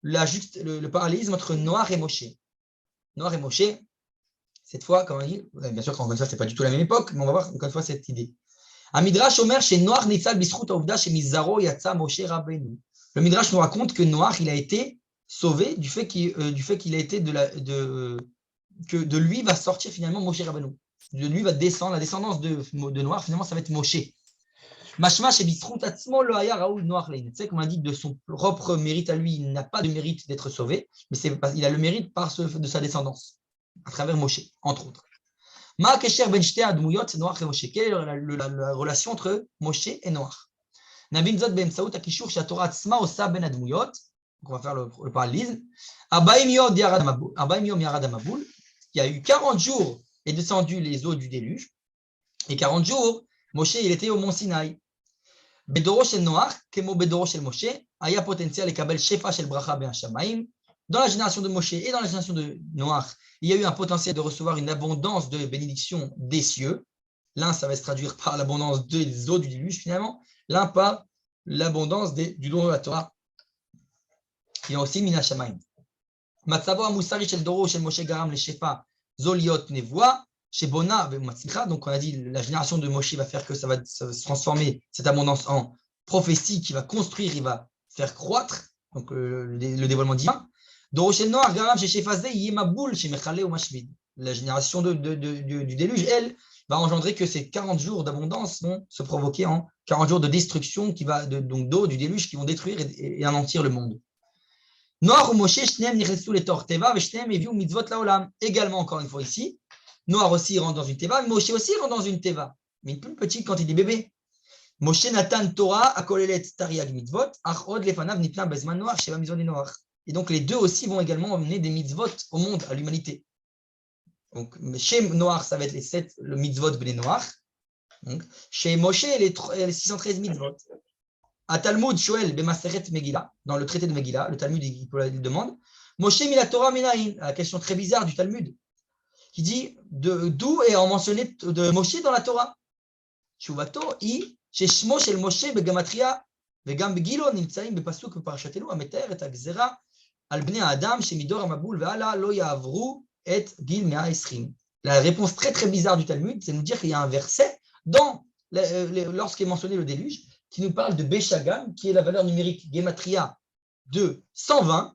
le parallélisme entre Noach et Moshe. Noach et Moshe, Cette fois, comme on dit, bien sûr, encore une fois, ce n'est pas du tout la même époque, mais on va voir encore une fois cette idée. Le Midrash nous raconte que Noach, il a été sauvé du fait qu'il a été que de lui va sortir finalement Moshe Rabbeinu. De lui va descendre, la descendance de Noach, finalement, ça va être Moshe. Mashma chez Bisrout Atzmo lo haya Raoul Noach Lein. Tu sais, comme on a dit, de son propre mérite à lui, il n'a pas de mérite d'être sauvé, mais il a le mérite de sa descendance, à travers Moshe, entre autres. Ma Kesher Ben Shte Admuyot, c'est Noach et Moshe. Quelle est la relation entre Moshe et Noach? Nabin Zot Ben Saout Akishur Shatora Atzma Osa Ben Admuyot. On va faire le parallélisme. Abaim Yom Yarad Amaboul. Il y a eu 40 jours et descendu les eaux du déluge. Et 40 jours, Moshe, il était au mont Sinaï. Bedoro shel Noach, kemo bedoro shel Moshe, aya potentiel ekabel shefa shel bracha ben Shamaim. Dans la génération de Moshe et dans la génération de Noach, il y a eu un potentiel de recevoir une abondance de bénédictions des cieux. L'un, ça va se traduire par l'abondance des eaux du déluge, finalement. L'un par l'abondance du don de la Torah. Il y a aussi Mina Shamaim. Matzavo Amusari shel Doro shel Moshe garam le shefa zoliot nevoa. Chez Bona, donc on a dit la génération de Moshe va faire que ça va se transformer, cette abondance, en prophétie qui va construire, il va faire croître, donc le dévoilement divin. La génération du déluge, elle, va engendrer que ces 40 jours d'abondance vont se provoquer en 40 jours de destruction donc d'eau du déluge qui vont détruire et anéantir le monde. Noach ou Moshe, également, encore une fois ici, Noach aussi rentre dans une teva, Moshe aussi rentre dans une teva, mais une plus petite quand il est bébé. Moshe Natan Torah akolelet tariag mitzvot, ach od lefanav nitna bezman Noach sheva mizvot de Noach. Et donc les deux aussi vont également emmener des mitzvot au monde, à l'humanité. Donc chez Noach, ça va être le mitzvot bnei Noach. Donc chez Moshe, les 613 mitzvot. À Talmud Shoel Bemaseret Megillah, dans le traité de Megillah, le Talmud il demande Moshe mila Torah minayin, la question très bizarre du Talmud, qui dit d'où est mentionné de Moshe dans la Torah. Shuvato i sheshmo shel Moshe begamatria vegam begilo nimtzaim bepasuk beparashatenu ameter et hagzera al bnei adam shemidor hamabul ve'ala lo ya'avru et gil 120. La réponse très très bizarre du Talmud, c'est de nous dire qu'il y a un verset lorsqu'il est mentionné le déluge qui nous parle de Béchagam, qui est la valeur numérique Gematria de 120,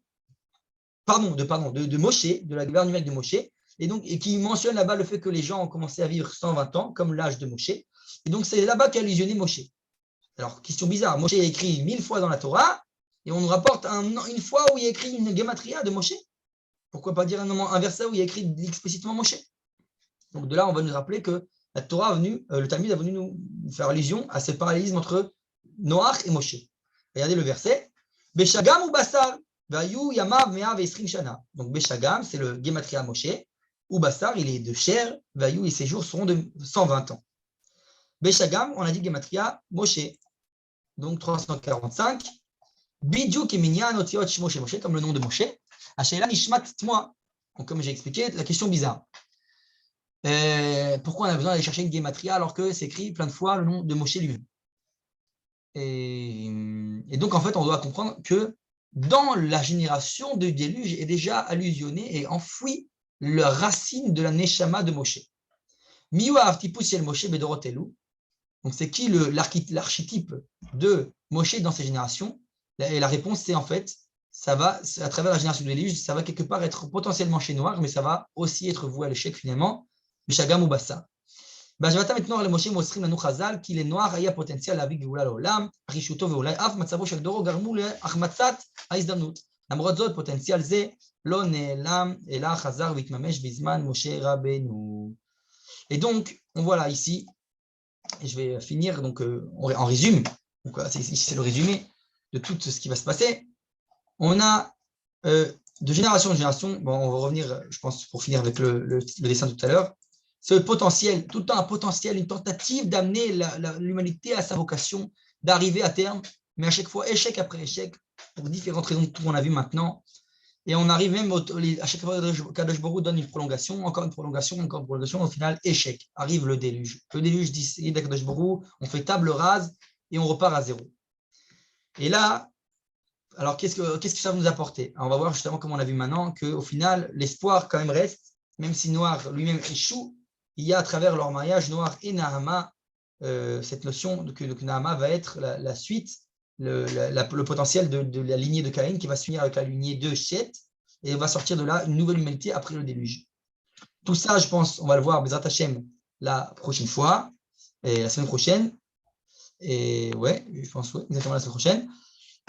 de Moshe, de la valeur numérique de Moshe, et qui mentionne là-bas le fait que les gens ont commencé à vivre 120 ans, comme l'âge de Moshe. Et donc, c'est là-bas qu'a allusionné Moshe. Alors, question bizarre, Moshe a écrit 1000 fois dans la Torah, et on nous rapporte une fois où il y a écrit une Gematria de Moshe. Pourquoi pas dire un verset où il y a écrit explicitement Moshe? Donc, de là, on va nous rappeler que la Torah le Talmud a venu nous faire allusion à ce parallélisme entre Noach et Moshe. Regardez le verset. Beshagam ou Bassar, Vayu Yamav Meav Esrim Shana. Donc Beshagam, c'est le Gematria Moshe. Ou Bassar, il est de chair. Vayu et ses jours seront de 120 ans. Beshagam, on a dit Gematria Moshe. Donc 345. Bidyu Keminyan Otiot Moshe Moshe, comme le nom de Moshe. Ashela Nishmat Tmoa. Donc, comme j'ai expliqué, la question bizarre. Pourquoi on a besoin d'aller chercher une Gematria alors que c'est écrit plein de fois le nom de Moshe lui-même? Et donc, en fait, on doit comprendre que dans la génération de déluge est déjà allusionné et enfoui la racine de la Neshama de Moshe. Miwa Avtipus Yel Moshe Bedorotelu. Donc, c'est qui l'archétype de Moshe dans ces générations? Et la réponse, c'est en fait, ça va, à travers la génération de déluge, ça va quelque part être potentiellement chez Noir, mais ça va aussi être voué à l'échec finalement, Bishagam ou Bassa. בהשוואה מתנוער למשה מוסרים לנו חז"ל כי לנוער היה פוטנציאל להביא גאולה לעולם, חישותו ואולי אף מצבו של דורו גרמו להחמצת ההזדמנות. למרות זאת, פוטנציאל זה לא נעלם, אלא חזר והתממש בזמן משה רבנו. Et donc, on voit là ici, et je vais finir donc, en résumé, donc, c'est le résumé de tout ce qui va se passer. On a de génération en génération, bon, on va revenir, je pense, pour finir avec le dessin tout à l'heure, ce potentiel, tout le temps un potentiel, une tentative d'amener l'humanité à sa vocation, d'arriver à terme, mais à chaque fois, échec après échec, pour différentes raisons que tout le monde a vu maintenant. Et on arrive même, à chaque fois, Kadosh Baruch Hu donne une prolongation, encore une prolongation, encore une prolongation, au final, échec, arrive le déluge. Le déluge dit Kadosh Baruch Hu, on fait table rase et on repart à zéro. Et là, alors qu'est-ce que ça va nous apporter? Alors, on va voir justement, comme on a vu maintenant, qu'au final, l'espoir quand même reste même si Noir lui-même échoue, il y a à travers leur mariage, Noir et Nahama, cette notion que Nahama va être la suite, le potentiel de la lignée de Caïn qui va se finir avec la lignée de Shet et va sortir de là une nouvelle humanité après le déluge. Tout ça, je pense, on va le voir, Bezrat Hashem, la prochaine fois, et la semaine prochaine. Et ouais, je pense, ouais, exactement la semaine prochaine.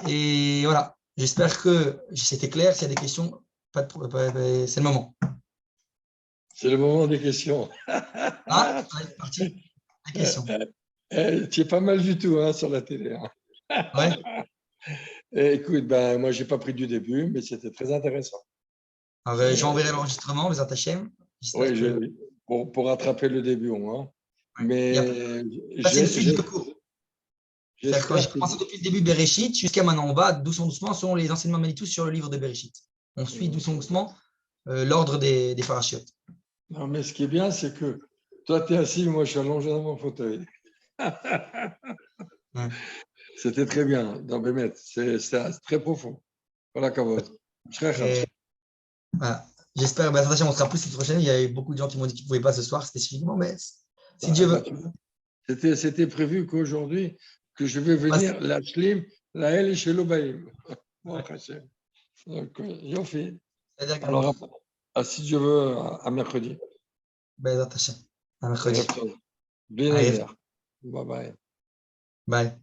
Et voilà, j'espère que c'était clair. S'il y a des questions, c'est le moment. C'est le moment des questions. Ah, c'est parti. Les questions. Tu es pas mal du tout hein, sur la télé. Hein. Ouais. Écoute, ben, moi, je n'ai pas pris du début, mais c'était très intéressant. Alors, j'enverrai l'enregistrement, Bezrat Hashem. Oui, Que... pour rattraper le début au moins. Ouais. Mais Ça, c'est une suite de cours. C'est-à-dire que j'ai j'espère que… commencé depuis le début Bereshit jusqu'à maintenant. On va doucement selon les enseignements Manitou sur le livre de Bereshit. On suit doucement l'ordre des parachutes. Non, mais ce qui est bien, c'est que toi, tu es assis, moi, je suis allongé dans mon fauteuil. Ouais. C'était très bien. Non, mais c'est très profond. Voilà, Kavod. Voilà. J'espère, attention, on sera plus cette prochaine. Il y a eu beaucoup de gens qui m'ont dit qu'ils ne pouvaient pas ce soir spécifiquement, mais si Dieu veut. C'était prévu qu'aujourd'hui, que je vais venir la Shlim, la El chez l'Obaïm. Donc, Yofi. Alors, si Dieu veut, à mercredi. À mercredi. Bien, bye bye. Bye.